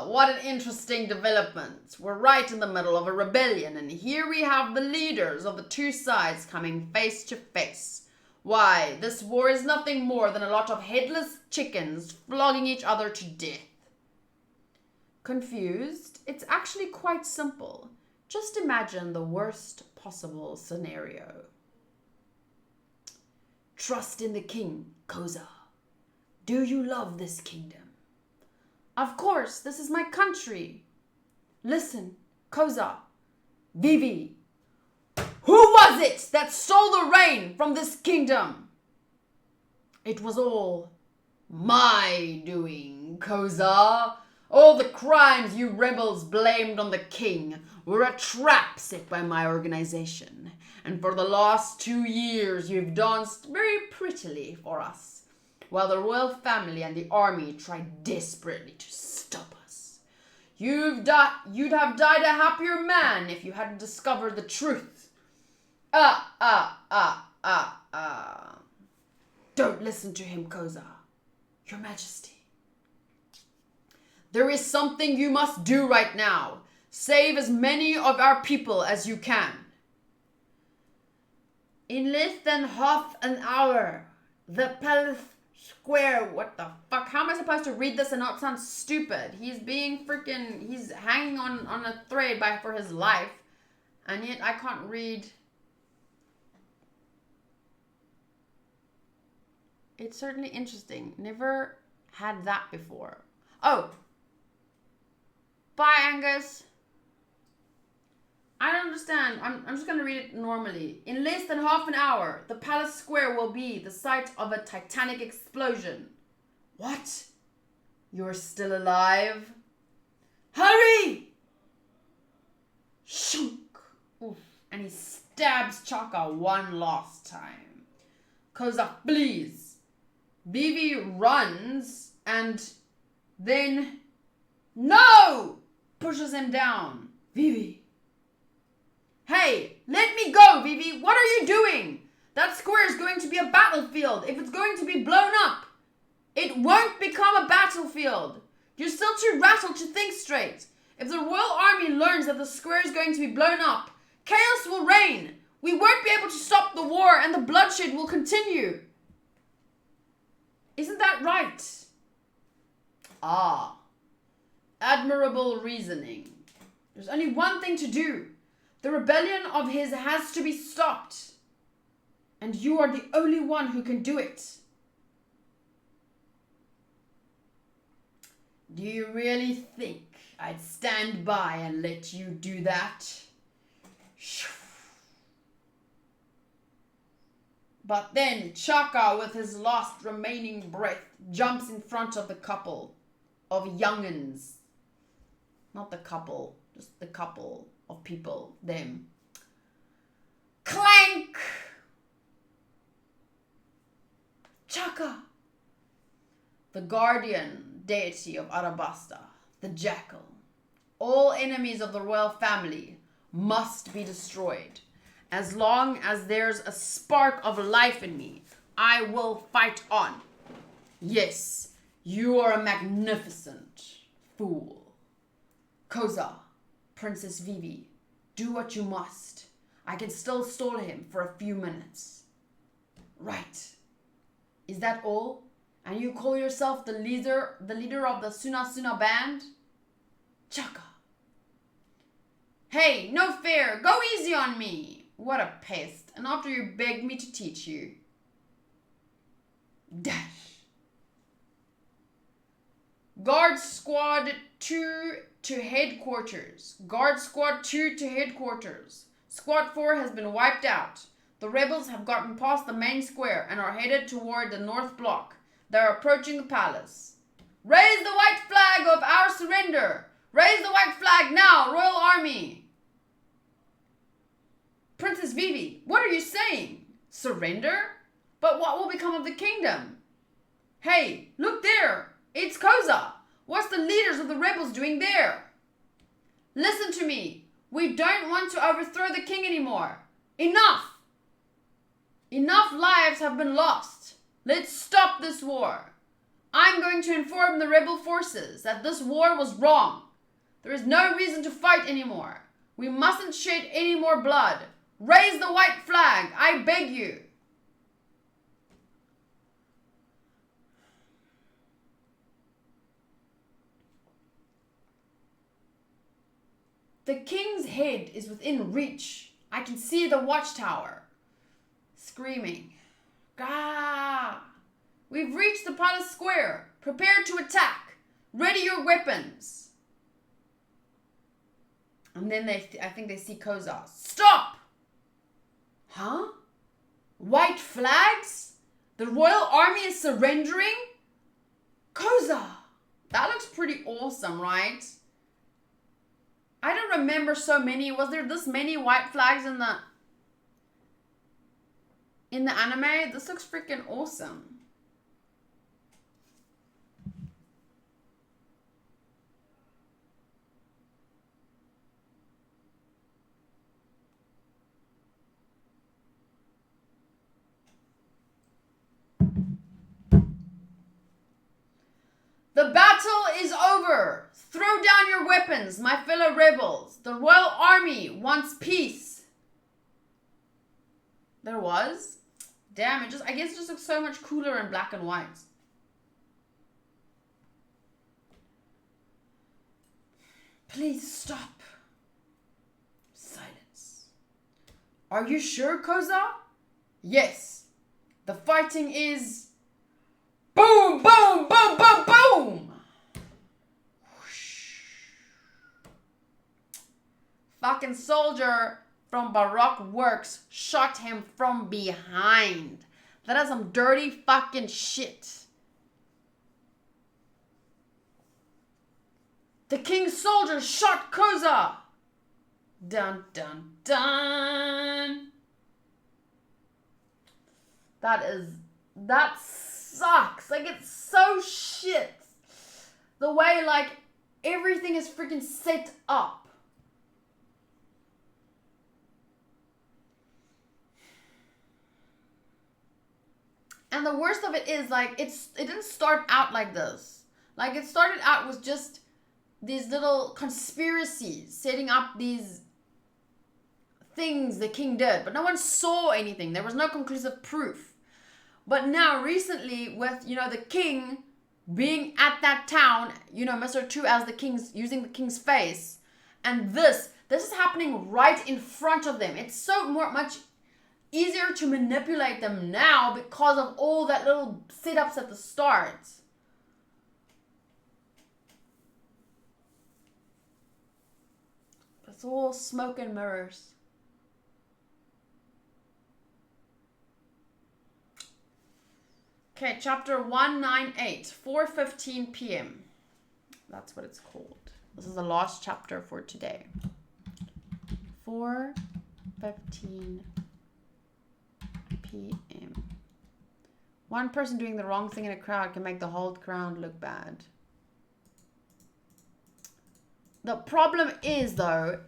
What an interesting development. We're right in the middle of a rebellion, and here we have the leaders of the two sides coming face to face. Why, this war is nothing more than a lot of headless chickens flogging each other to death. Confused? It's actually quite simple. Just imagine the worst possible scenario. Trust in the king, Koza. Do you love this kingdom? Of course, this is my country. Listen, Koza, Vivi. Who was it that stole the reign from this kingdom? It was all my doing, Koza. All the crimes you rebels blamed on the king were a trap set by my organization. And for the last 2 years, you've danced very prettily for us, while the royal family and the army tried desperately to stop us. You'd have died a happier man if you hadn't discovered the truth. Don't listen to him, Koza. Your Majesty. There is something you must do right now. Save as many of our people as you can. In less than half an hour, the palace square... What the fuck? How am I supposed to read this and not sound stupid? He's being freaking... He's hanging on a thread for his life. And yet I can't read... It's certainly interesting. Never had that before. Oh. Bye, Angus. I don't understand. I'm just going to read it normally. In less than half an hour, the palace square will be the site of a titanic explosion. What? You're still alive? Hurry! Shunk. Oof. And he stabs Chaka one last time. Koza flees. Vivi runs and then... No! Pushes him down. Vivi. Hey, let me go, Vivi. What are you doing? That square is going to be a battlefield. If it's going to be blown up, it won't become a battlefield. You're still too rattled to think straight. If the royal army learns that the square is going to be blown up, chaos will reign. We won't be able to stop the war and the bloodshed will continue. Isn't that right? Ah, admirable reasoning. There's only one thing to do. The rebellion of his has to be stopped. And you are the only one who can do it. Do you really think I'd stand by and let you do that? But then Chaka, with his last remaining breath, jumps in front of the couple of young'uns. Not the couple, just the couple of people, them. Clank! Chaka! The guardian deity of Arabasta, the jackal. All enemies of the royal family must be destroyed. As long as there's a spark of life in me, I will fight on. Yes, you are a magnificent fool. Koza, Princess Vivi, do what you must. I can still stall him for a few minutes. Right. Is that all? And you call yourself the leader of the Suna Suna band? Chaka. Hey, no fair. Go easy on me. What a pest. And after you begged me to teach you. Dash. Guard Squad 2 to headquarters. Guard Squad 2 to headquarters. Squad 4 has been wiped out. The rebels have gotten past the main square and are headed toward the north block. They are approaching the palace. Raise the white flag of our surrender. Raise the white flag now, Royal Army. Princess Vivi, what are you saying? Surrender? But what will become of the kingdom? Hey, look there. It's Koza. What's the leaders of the rebels doing there? Listen to me. We don't want to overthrow the king anymore. Enough. Enough lives have been lost. Let's stop this war. I'm going to inform the rebel forces that this war was wrong. There is no reason to fight anymore. We mustn't shed any more blood. Raise the white flag, I beg you. The king's head is within reach. I can see the watchtower. Screaming. Gah! We've reached the palace square. Prepare to attack. Ready your weapons. And then I think they see Koza. Stop! Huh? White flags? The royal army is surrendering? Koza! That looks pretty awesome, right? I don't remember so many. Was there this many white flags in the anime? This looks freaking awesome. The battle is over. Throw down your weapons, my fellow rebels. The royal army wants peace. There was? Damn, I guess it just looks so much cooler in black and white. Please stop. Silence. Are you sure, Koza? Yes. The fighting is... Boom, boom, boom, boom, boom! Whoosh. Fucking soldier from Baroque Works shot him from behind. That is some dirty fucking shit. The king's soldier shot Koza. Dun, dun, dun. That sucks. Like, it's so shit. The way, like, everything is freaking set up. And the worst of it is, like, it didn't start out like this. Like, it started out with just these little conspiracies setting up these things the king did, but no one saw anything. There was no conclusive proof. But now recently with, you know, the king being at that town, you know, Mr. Two as the king's, using the king's face. And this is happening right in front of them. It's so much easier to manipulate them now because of all that little setups at the start. It's all smoke and mirrors. Okay, chapter 198, 4:15 p.m. That's what it's called. This is the last chapter for today. 4:15 p.m. One person doing the wrong thing in a crowd can make the whole crowd look bad. The problem is, though,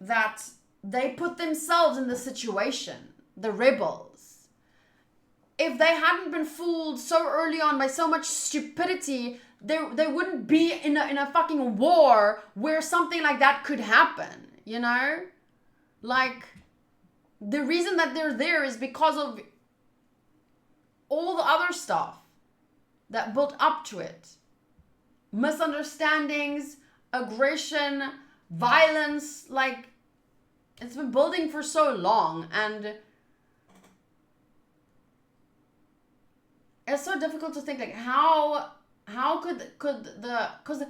that they put themselves in the situation, the rebels. If they hadn't been fooled so early on by so much stupidity, they wouldn't be in a fucking war where something like that could happen, you know? Like, the reason that they're there is because of all the other stuff that built up to it. Misunderstandings, aggression, violence, like, it's been building for so long, and it's so difficult to think, like, how could the, because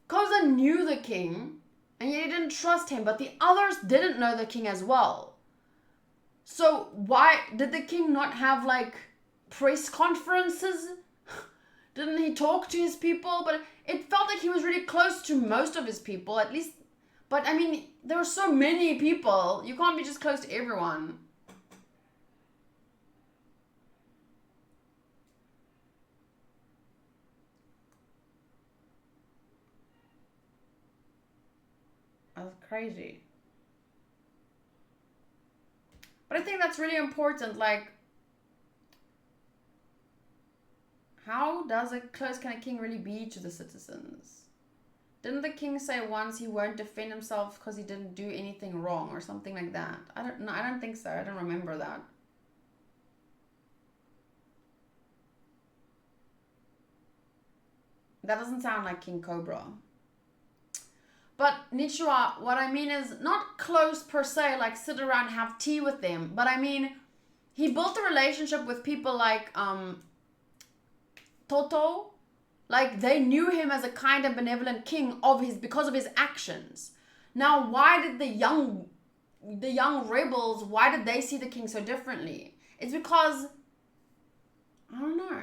Koza knew the king, and yet he didn't trust him, but the others didn't know the king as well. So why did the king not have, like, press conferences? Didn't he talk to his people? But it felt like he was really close to most of his people, at least. But I mean, there are so many people. You can't be just close to everyone. That's crazy. But I think that's really important, like, how does a close kind of king really be to the citizens? Didn't the king say once he won't defend himself because he didn't do anything wrong or something like that? I don't know. I don't think so. I don't remember that. That doesn't sound like King Cobra. But Nichua, what I mean is not close per se, like sit around and have tea with them. But I mean, he built a relationship with people like Toto. Like, they knew him as a kind and benevolent king because of his actions. Now, why did the young rebels, why did they see the king so differently? It's because, I don't know.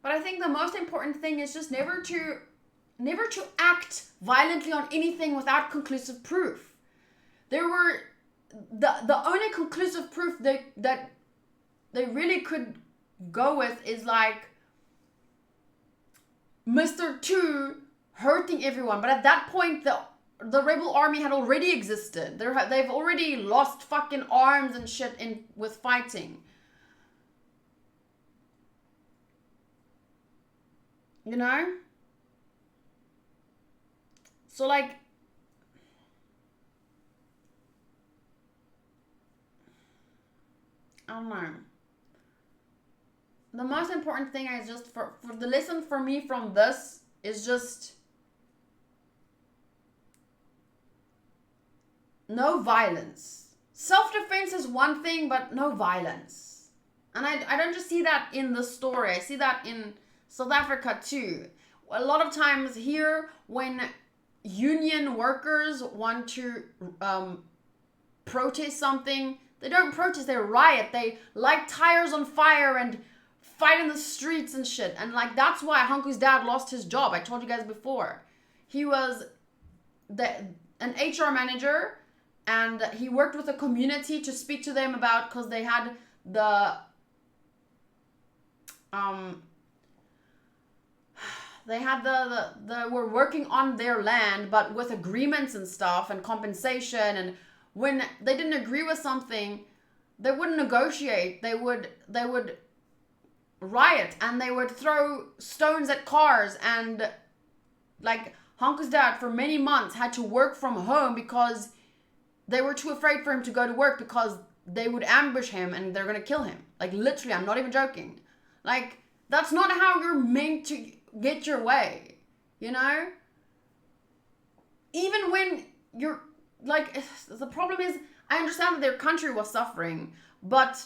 But I think the most important thing is just never to act violently on anything without conclusive proof. There were the only conclusive proof that they really could go with is like Mr. Two hurting everyone. But at that point, the rebel army had already existed. They've already lost fucking arms and shit with fighting. You know? So, like, I don't know. The most important thing is just for the lesson for me from this is just no violence. Self-defense is one thing, but no violence. And I don't just see that in the story. I see that in South Africa too. A lot of times here, when union workers want to protest something, they don't protest, they riot. They light tires on fire and fight in the streets and shit. And like, that's why Hanku's dad lost his job. I told you guys before. He was an HR manager, and he worked with the community to speak to them about, because they had they were working on their land, but with agreements and stuff and compensation. And when they didn't agree with something, they wouldn't negotiate. They would riot, and they would throw stones at cars, and like Hanko's dad for many months had to work from home because they were too afraid for him to go to work because they would ambush him and they're gonna kill him. Like literally, I'm not even joking. Like that's not how you're meant to get your way, you know? Even when you're like, the problem is, I understand that their country was suffering, but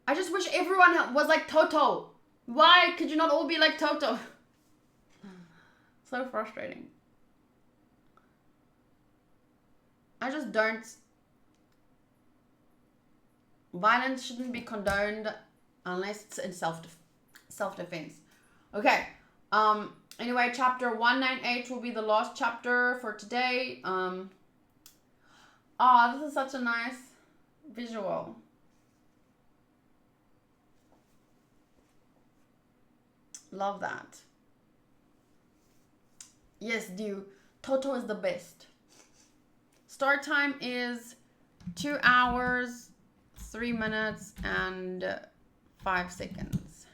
I just wish everyone was like Toto. Why could you not all be like Toto? So frustrating. I just don't. Violence shouldn't be condoned unless it's in self-defense. Okay. Anyway, chapter 198 will be the last chapter for today. This is such a nice visual. Love that. Yes, Dew. Toto is the best. Start time is 2 hours, 3 minutes, and 5 seconds.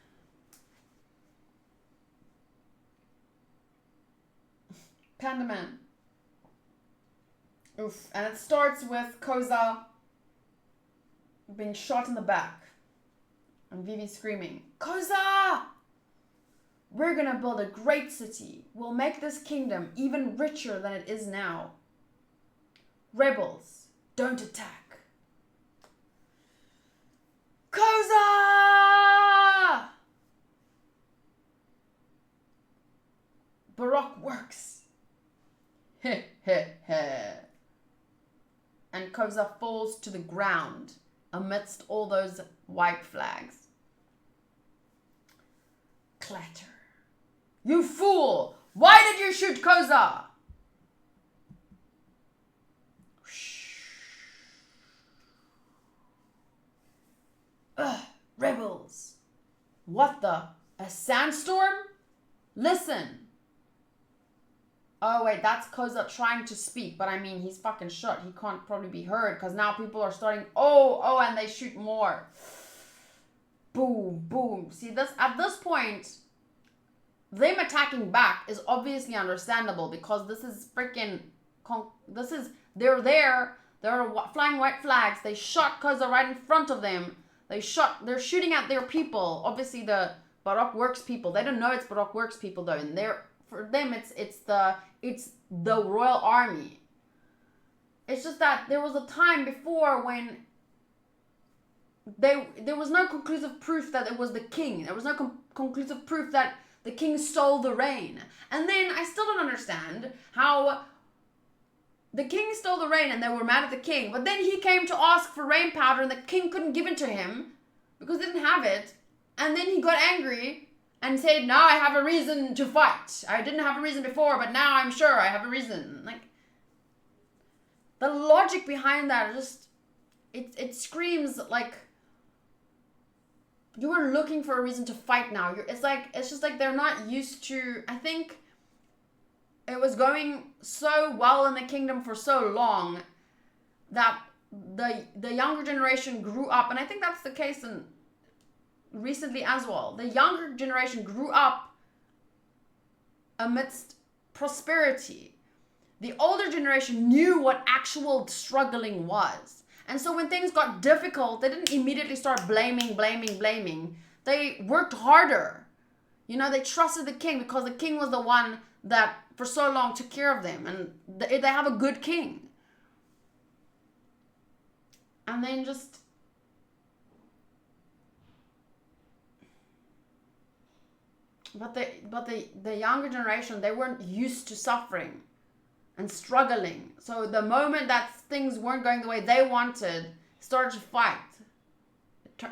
Panda Man. Oof. And it starts with Koza being shot in the back. And Vivi screaming, Koza! We're gonna build a great city. We'll make this kingdom even richer than it is now. Rebels, don't attack. Koza! Baroque works. Heh heh heh. And Koza falls to the ground amidst all those white flags. Clatter. You fool! Why did you shoot Koza? Ugh, rebels. What the? A sandstorm? Listen. Oh wait, that's Koza trying to speak, but I mean he's fucking shut. He can't probably be heard because now people are starting, oh, and they shoot more. Boom, boom. See, this at this point, them attacking back is obviously understandable because this is freaking, they're there, there are flying white flags. They shot Koza right in front of them. They're shooting at their people. Obviously the Baroque Works people. They don't know it's Baroque Works people though, and for them it's the royal army. It's just that there was a time before when there was no conclusive proof that it was the king. There was no conclusive proof that the king stole the rain. And then I still don't understand how the king stole the rain and they were mad at the king. But then he came to ask for rain powder and the king couldn't give it to him because he didn't have it. And then he got angry and said, now I have a reason to fight. I didn't have a reason before, but now I'm sure I have a reason. Like, the logic behind that just, it screams like, you were looking for a reason to fight now. It's just like they're not used to, I think it was going so well in the kingdom for so long that the younger generation grew up, and I think that's the case in recently as well. The younger generation grew up amidst prosperity. The older generation knew what actual struggling was. And so when things got difficult, they didn't immediately start blaming. They worked harder. You know, they trusted the king because the king was the one that for so long took care of them. And they have a good king. And then just... But the younger generation, they weren't used to suffering and struggling. So the moment that things weren't going the way they wanted, started to fight.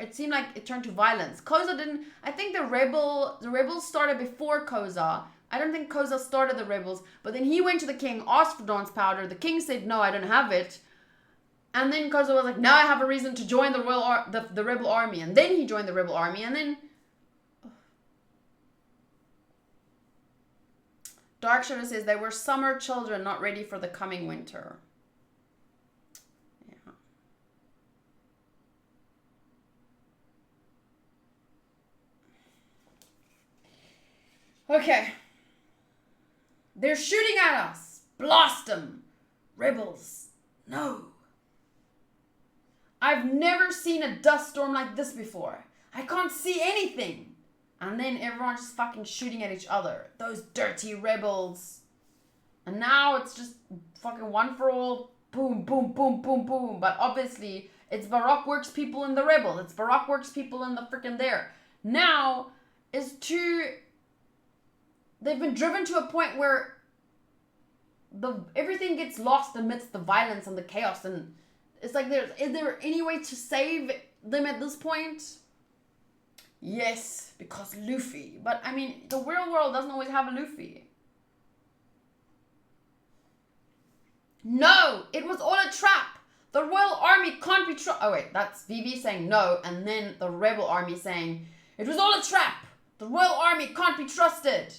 It seemed like it turned to violence. Koza didn't... I think the rebels started before Koza. I don't think Koza started the rebels. But then he went to the king, asked for Dawn's powder. The king said, no, I don't have it. And then Koza was like, now I have a reason to join the rebel army. And then he joined the rebel army. And then... Dark Shadow says they were summer children not ready for the coming winter. Yeah. Okay. They're shooting at us. Blast them. Rebels. No. I've never seen a dust storm like this before. I can't see anything. And then everyone's just fucking shooting at each other. Those dirty rebels. And now it's just fucking one for all. Boom, boom, boom, boom, boom. But obviously, it's Baroque Works people in the rebel. It's Baroque Works people in the freaking there. Now, is to... They've been driven to a point where everything gets lost amidst the violence and the chaos. And it's like, is there any way to save them at this point? Yes, because Luffy. But, I mean, the real world doesn't always have a Luffy. No, it was all a trap. The royal army can't be trusted. Oh, wait, that's Vivi saying no. And then the rebel army saying, it was all a trap. The royal army can't be trusted.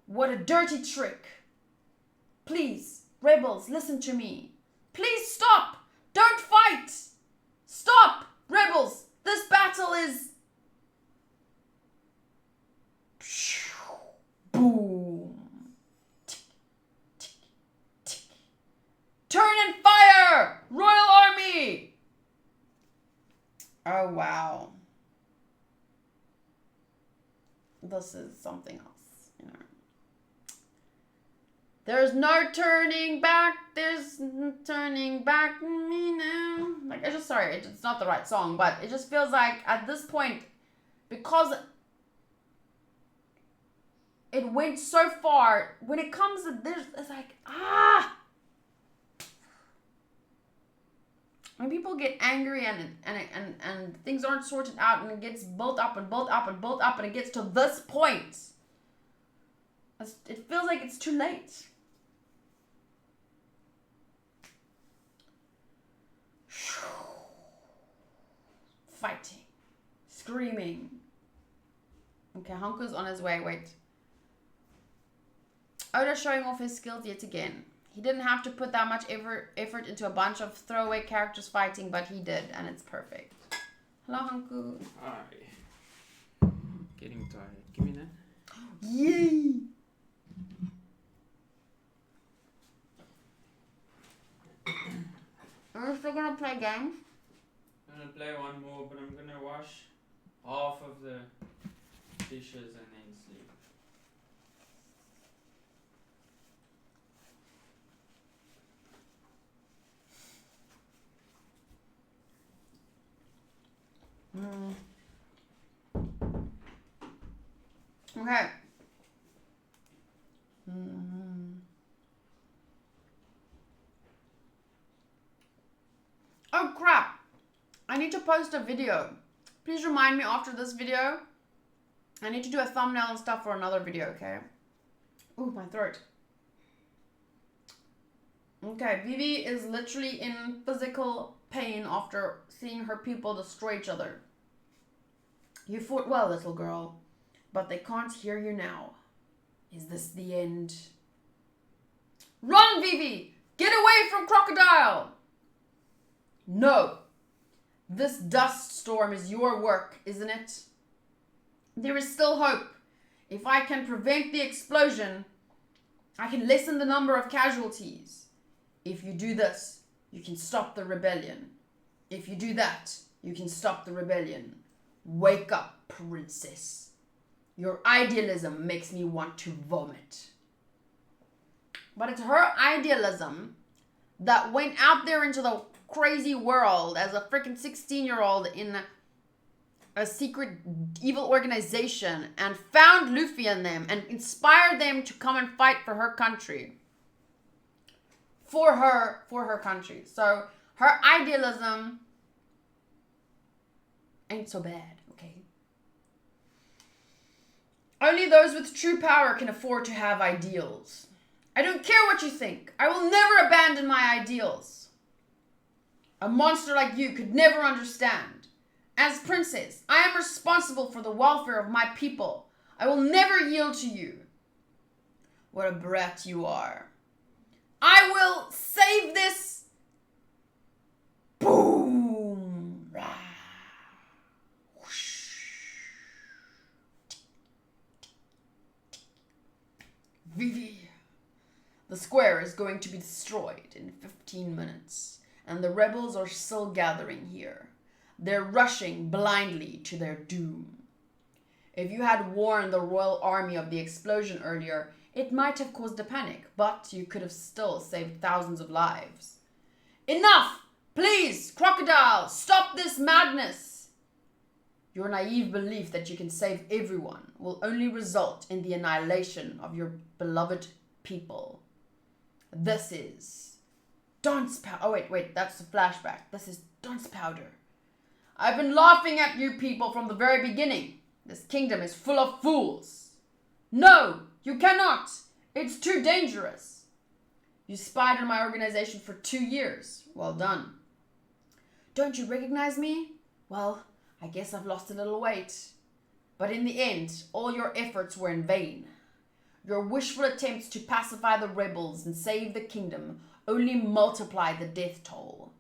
What a dirty trick. Please, rebels, listen to me. Please stop. Don't fight. Stop. Rebels, this battle is... Boom. Turn and fire! Royal Army! Oh, wow. This is something else, you know. There's no turning back. There's no turning back me now. Like, sorry, it's not the right song, but it just feels like at this point, because it went so far, when it comes to this, it's like, when people get angry and things aren't sorted out and it gets built up and built up and built up and it gets to this point, it feels like it's too late. Fighting. Screaming. Okay, Hanko's on his way. Wait. Oda showing off his skills yet again. He didn't have to put that much effort into a bunch of throwaway characters fighting, but he did, and it's perfect. Hello, Hanko. Hi. Getting tired. Give me that. Yay! Are we still gonna play games? I'm gonna play one more, but I'm gonna wash half of the dishes and then sleep. Okay. Oh crap! I need to post a video. Please remind me after this video. I need to do a thumbnail and stuff for another video, okay? Ooh, my throat. Okay, Vivi is literally in physical pain after seeing her people destroy each other. You fought well, little girl, but they can't hear you now. Is this the end? Run, Vivi! Get away from Crocodile! No. This dust storm is your work, isn't it? There is still hope. If I can prevent the explosion, I can lessen the number of casualties. If you do this, you can stop the rebellion. If you do that, you can stop the rebellion. Wake up, princess. Your idealism makes me want to vomit. But it's her idealism that went out there into the crazy world as a freaking 16-year-old in a secret evil organization and found Luffy in them and inspired them to come and fight for her country. For her country. So her idealism ain't so bad, okay? Only those with true power can afford to have ideals. I don't care what you think. I will never abandon my ideals. A monster like you could never understand. As princess, I am responsible for the welfare of my people. I will never yield to you. What a brat you are. I will save this. Boom. square is going to be destroyed in 15 minutes, and the rebels are still gathering here. They're rushing blindly to their doom. If you had warned the royal army of the explosion earlier, it might have caused a panic, but you could have still saved thousands of lives. Enough! Please, crocodile, stop this madness! Your naive belief that you can save everyone will only result in the annihilation of your beloved people. This is dunce powder. Oh, wait, that's a flashback. This is dunce powder. I've been laughing at you people from the very beginning. This kingdom is full of fools. No, you cannot. It's too dangerous. You spied on my organization for 2 years. Well done. Don't you recognize me? Well, I guess I've lost a little weight. But in the end, all your efforts were in vain. Your wishful attempts to pacify the rebels and save the kingdom only multiply the death toll.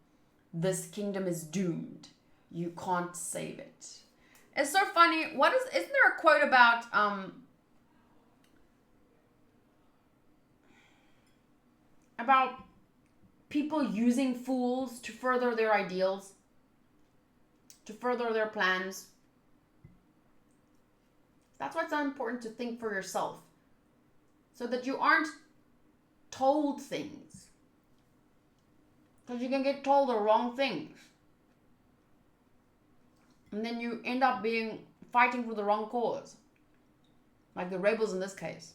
This kingdom is doomed. You can't save it. It's so funny. Isn't there a quote about people using fools to further their ideals, to further their plans? That's why it's so important to think for yourself, so that you aren't told things, because you can get told the wrong things. And then you end up fighting for the wrong cause. Like the rebels in this case.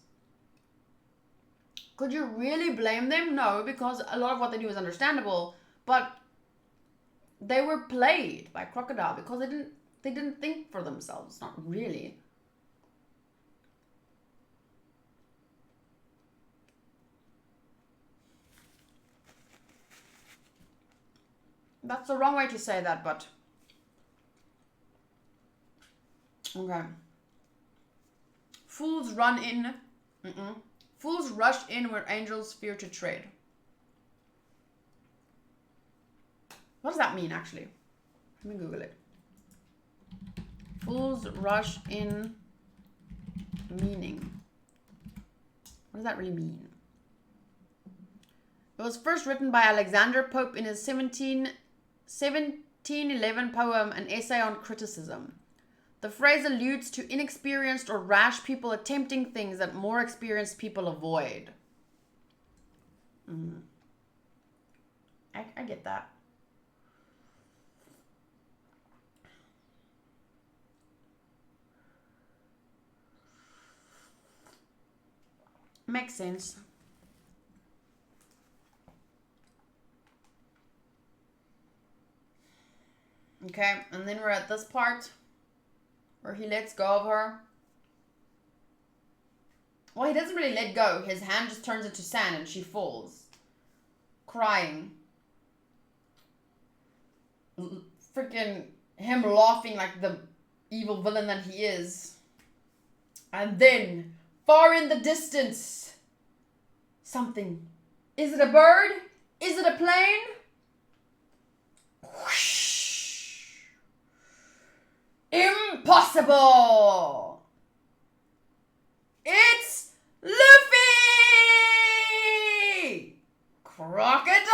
Could you really blame them? No, because a lot of what they do is understandable. But they were played by Crocodile because they didn't think for themselves. Not really. That's the wrong way to say that, but... Okay. Fools run in. Fools rush in where angels fear to tread. What does that mean, actually? Let me Google it. Fools rush in meaning. What does that really mean? It was first written by Alexander Pope in his 1711 poem, An Essay on Criticism. The phrase alludes to inexperienced or rash people attempting things that more experienced people avoid. I get that. Makes sense. Okay, and then we're at this part where he lets go of her. Well, he doesn't really let go. His hand just turns into sand and she falls, crying. Freaking him laughing like the evil villain that he is. And then, far in the distance, something. Is it a bird? Is it a plane? Whoosh. Impossible! It's Luffy! Crocodile!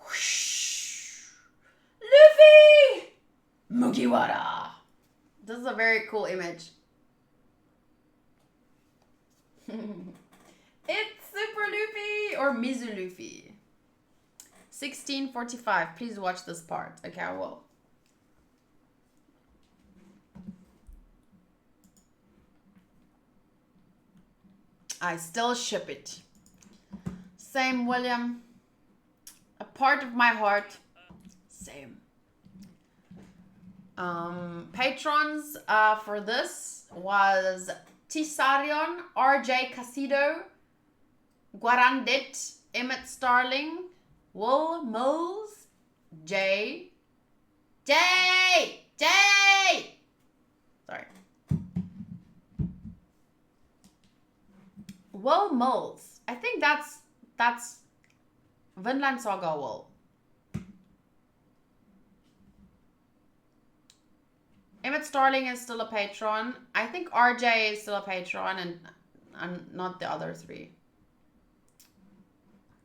Whoosh. Luffy! Mugiwara. This is a very cool image. It's Super Luffy or Mizu Luffy. 1645. Please watch this part. Okay, I will. I still ship it. Same, William. A part of my heart. Same. Patrons for this was Tisarion, RJ Casido, Guarandit, Emmitt Starling, Will Moles, Jay. Sorry. Will Moles. I think that's Vinland Saga Will. Emmitt Starling is still a patron. I think RJ is still a patron, and and not the other three.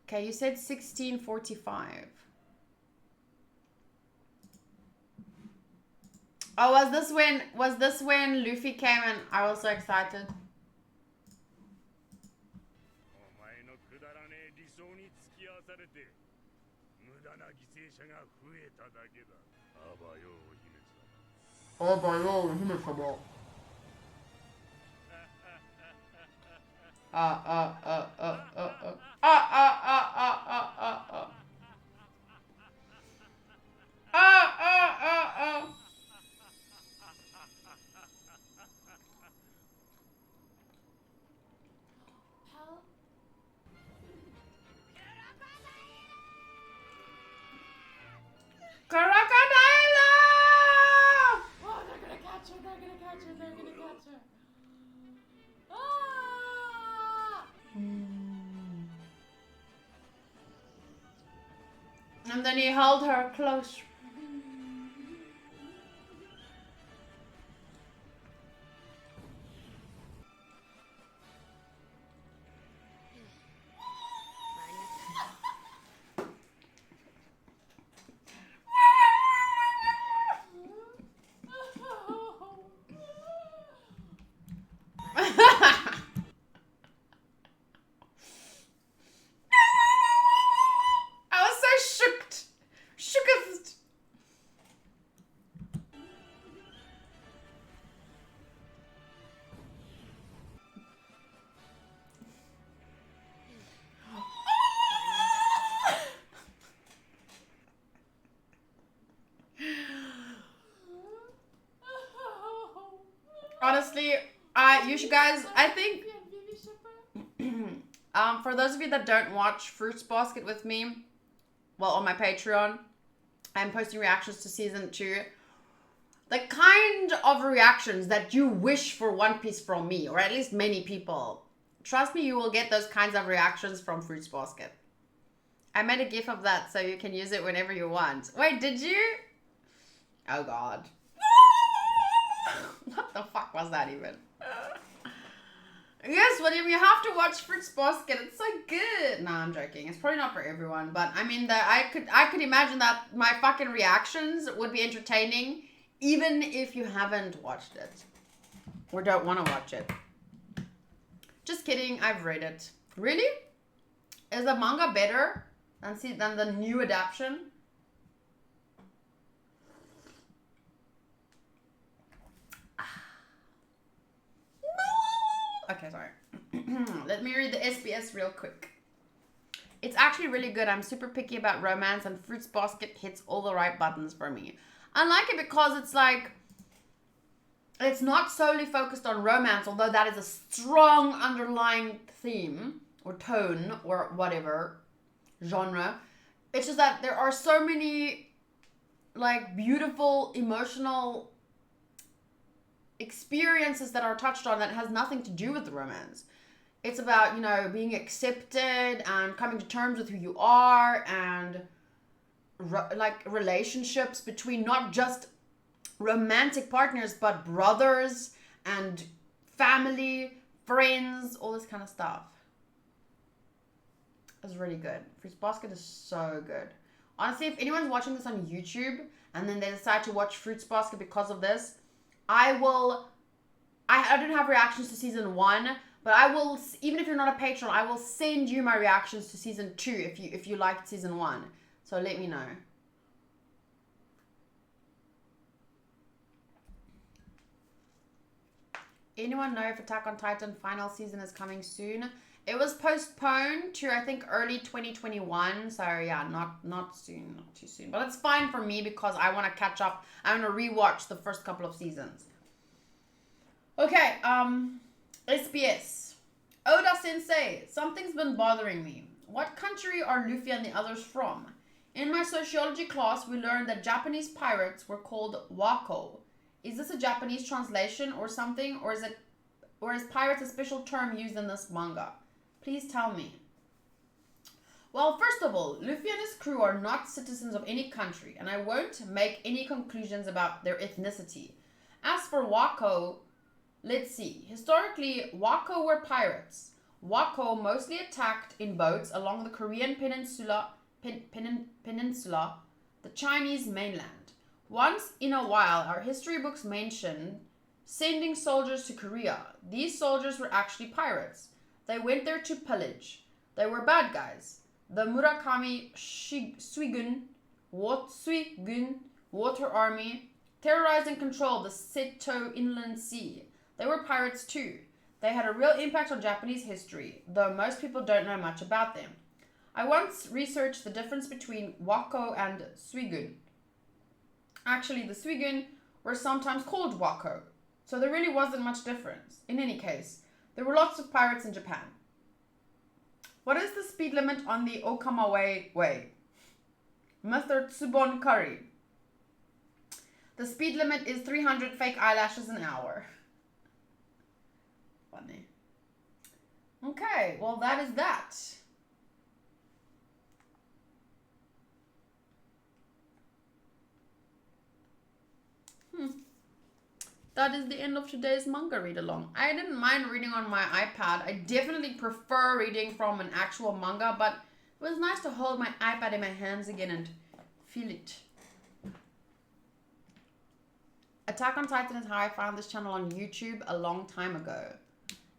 Okay, you said 1645. Oh, was this when Luffy came and I was so excited? Crocodile! Oh, they're gonna catch her, they're gonna catch her, they're gonna catch her. Ah! And then he held her close. Honestly, you should guys, I think, for those of you that don't watch Fruits Basket with me, well, on my Patreon, I'm posting reactions to season 2. The kind of reactions that you wish for One Piece from me, or at least many people, trust me, you will get those kinds of reactions from Fruits Basket. I made a gif of that so you can use it whenever you want. Wait, did you? Oh god. What the fuck was that even? Yes, William, you have to watch Fruits Basket. It's so good. Nah, I'm joking. It's probably not for everyone, but I mean that I could imagine that my fucking reactions would be entertaining even if you haven't watched it or don't want to watch it. Just kidding. I've read it. Really? Is the manga better than the new adaptation? Okay, sorry. Let me read the SBS real quick. It's actually really good. I'm super picky about romance, and Fruits Basket hits all the right buttons for me. I like it because it's like, it's not solely focused on romance, although that is a strong underlying theme or tone or whatever genre. It's just that there are so many like beautiful emotional experiences that are touched on that has nothing to do with the romance. It's about, you know, being accepted and coming to terms with who you are, and like relationships between not just romantic partners but brothers and family, friends, all this kind of stuff. It's really good. Fruits Basket is so good. Honestly, if anyone's watching this on YouTube and then they decide to watch Fruits Basket because of this, I don't have reactions to season 1, but I will, even if you're not a patron, I will send you my reactions to season 2 if you liked season 1. So let me know. Anyone know if Attack on Titan final season is coming soon? It was postponed to, I think, early 2021. So yeah, not soon, not too soon. But it's fine for me because I want to catch up. I want to rewatch the first couple of seasons. Okay, SBS. Oda Sensei, something's been bothering me. What country are Luffy and the others from? In my sociology class, we learned that Japanese pirates were called wako. Is this a Japanese translation or something, or is pirates a special term used in this manga? Please tell me. Well, first of all, Luffy and his crew are not citizens of any country, and I won't make any conclusions about their ethnicity. As for wako, Let's see. Historically, Wako were pirates. Wako mostly attacked in boats along the Korean peninsula, the Chinese mainland. Once in a while, our history books mention sending soldiers to Korea. These soldiers were actually pirates. They went there to pillage. They were bad guys. The Murakami Suigun water army terrorized and controlled the Seto Inland Sea. They were pirates too. They had a real impact on Japanese history, though most people don't know much about them. I once researched the difference between Wako and Suigun. Actually, the Suigun were sometimes called Wako, so there really wasn't much difference. In any case, there were lots of pirates in Japan. What is the speed limit on the Okamawa Way? Mr. Tsubon Curry. The speed limit is 300 fake eyelashes an hour. Funny. Okay, well that is that. That is the end of today's manga read along. I didn't mind reading on my iPad. I definitely prefer reading from an actual manga, but it was nice to hold my iPad in my hands again and feel it. Attack on Titan is how I found this channel on YouTube a long time ago.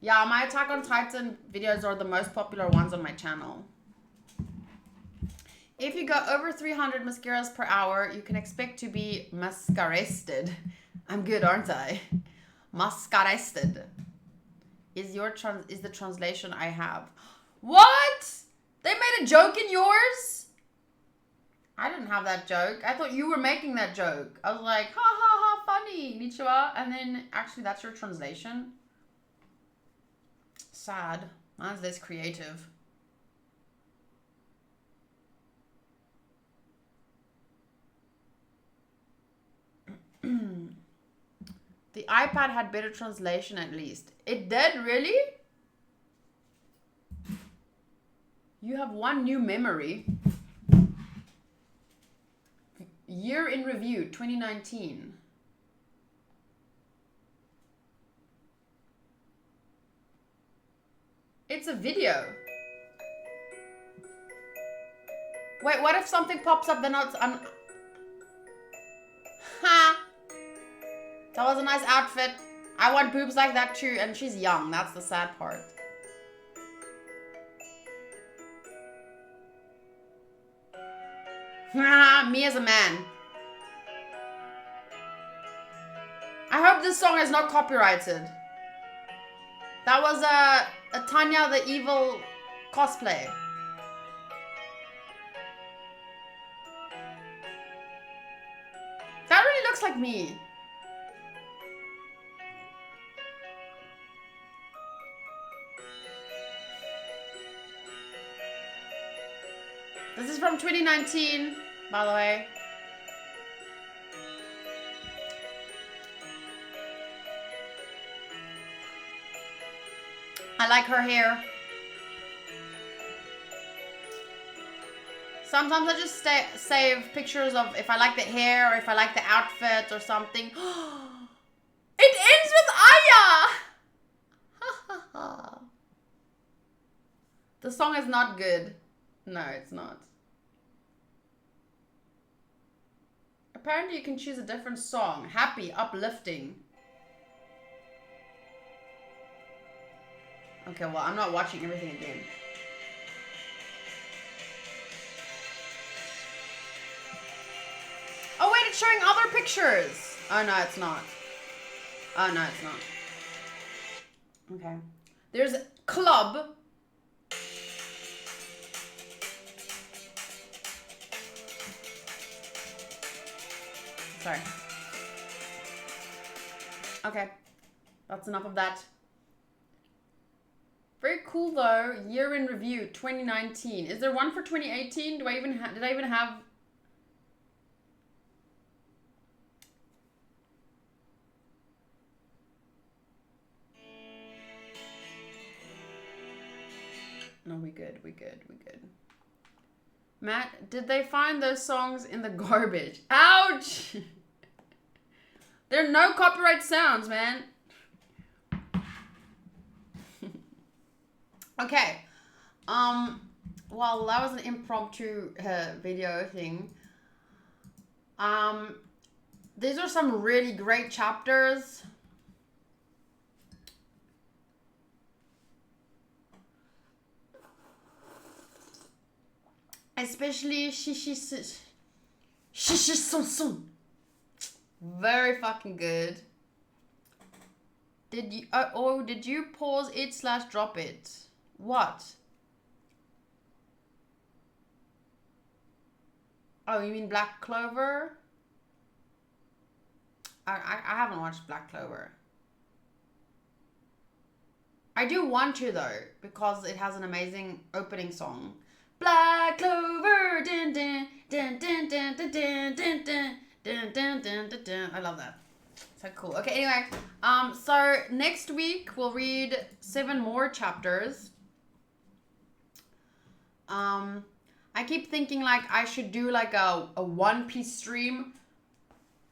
Yeah, my Attack on Titan videos are the most popular ones on my channel. If you go over 300 mascaras per hour, you can expect to be mascarested. I'm good, aren't I? Mascarested is the translation I have. What? They made a joke in yours? I didn't have that joke. I thought you were making that joke. I was like, ha ha ha, funny, Nichiwa. And then actually that's your translation. Sad. Mine's less creative. The iPad had better translation at least. It did, really? You have one new memory. Year in review, 2019. It's a video. Wait, what if something pops up then ha! That was a nice outfit. I want boobs like that too, and she's young. That's the sad part. Me as a man. I hope this song is not copyrighted. That was a Tanya the Evil cosplay. That really looks like me. This is from 2019, by the way. I like her hair. Sometimes I just save pictures of if I like the hair or if I like the outfit or something. It ends with Aya! The song is not good. No, it's not. Apparently you can choose a different song. Happy, uplifting. Okay, well, I'm not watching everything again. Oh, wait, it's showing other pictures. Oh, no, it's not. Oh, no, it's not. Okay. There's Club. Sorry. Okay. That's enough of that. Very cool though. Year in review 2019. Is there one for 2018? Did I even have No, we good. Matt, did they find those songs in the garbage? Ouch! There are no copyright sounds, man. Okay. Well, that was an impromptu video thing. These are some really great chapters. Especially SHI SHI. Very fucking good. Did you did you pause it / drop it? What? Oh, you mean Black Clover? I haven't watched Black Clover. I do want to though, because it has an amazing opening song. Black Clover, dun dun dun dun dun dun dun dun dun dun dun dun dun dun. I love that. So cool. Okay, anyway, so next week we'll read 7 more chapters. I keep thinking like I should do like a One Piece stream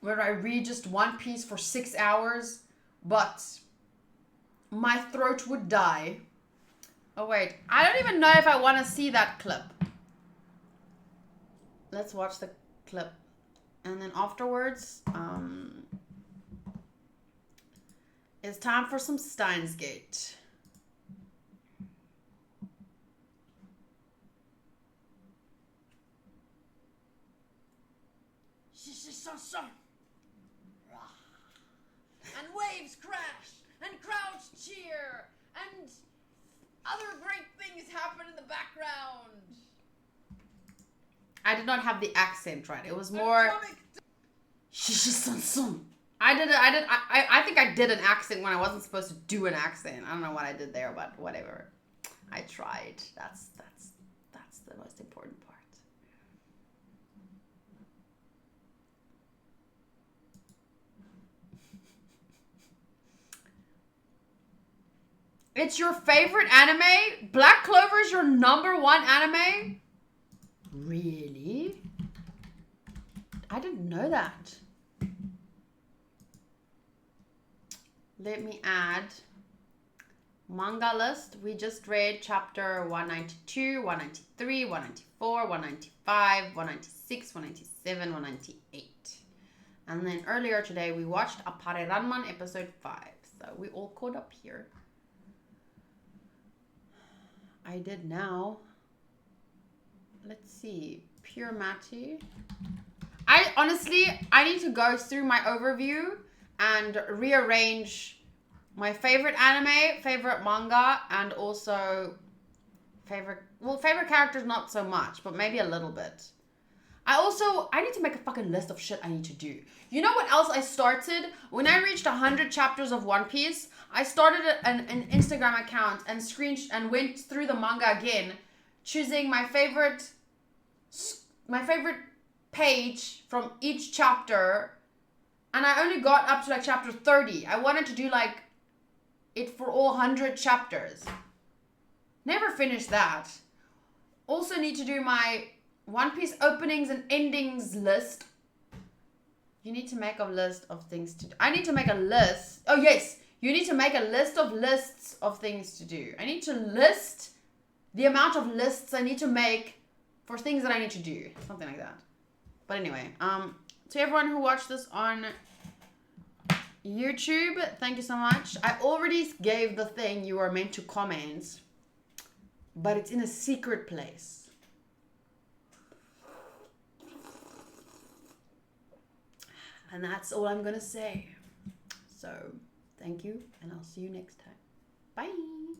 where I read just One Piece for 6 hours, but my throat would die. Oh wait, I don't even know if I want to see that clip. Let's watch the clip. And then afterwards, it's time for some Steins Gate. And waves crash, and crowds cheer, and other great things happen in the background. I did not have the accent right. It was more. I think I did an accent when I wasn't supposed to do an accent. I don't know what I did there, but whatever. I tried. That's the most important part. It's your favorite anime? Black Clover is your #1 anime? Really? I didn't know that. Let me add manga list. We just read chapter 192, 193, 194, 195, 196, 197, 198. And then earlier today we watched Appare-Ranman episode 5. So we all caught up here. I did now. Let's see. Pure Mati. I need to go through my overview and rearrange my favorite anime, favorite manga, and also favorite characters not so much, but maybe a little bit. I need to make a fucking list of shit I need to do. You know what else I started? When I reached 100 chapters of One Piece, I started an Instagram account and went through the manga again, choosing my favorite page from each chapter, and I only got up to like chapter 30. I wanted to do like it for all 100 chapters. Never finished that. Also need to do my One Piece openings and endings list. You need to make a list of things to do. I need to make a list. Oh yes, you need to make a list of lists of things to do. I need to list the amount of lists I need to make for things that I need to do. Something like that. But anyway, to everyone who watched this on YouTube, thank you so much. I already gave the thing you are meant to comment, but it's in a secret place. And that's all I'm gonna say. So, thank you, and I'll see you next time. Bye!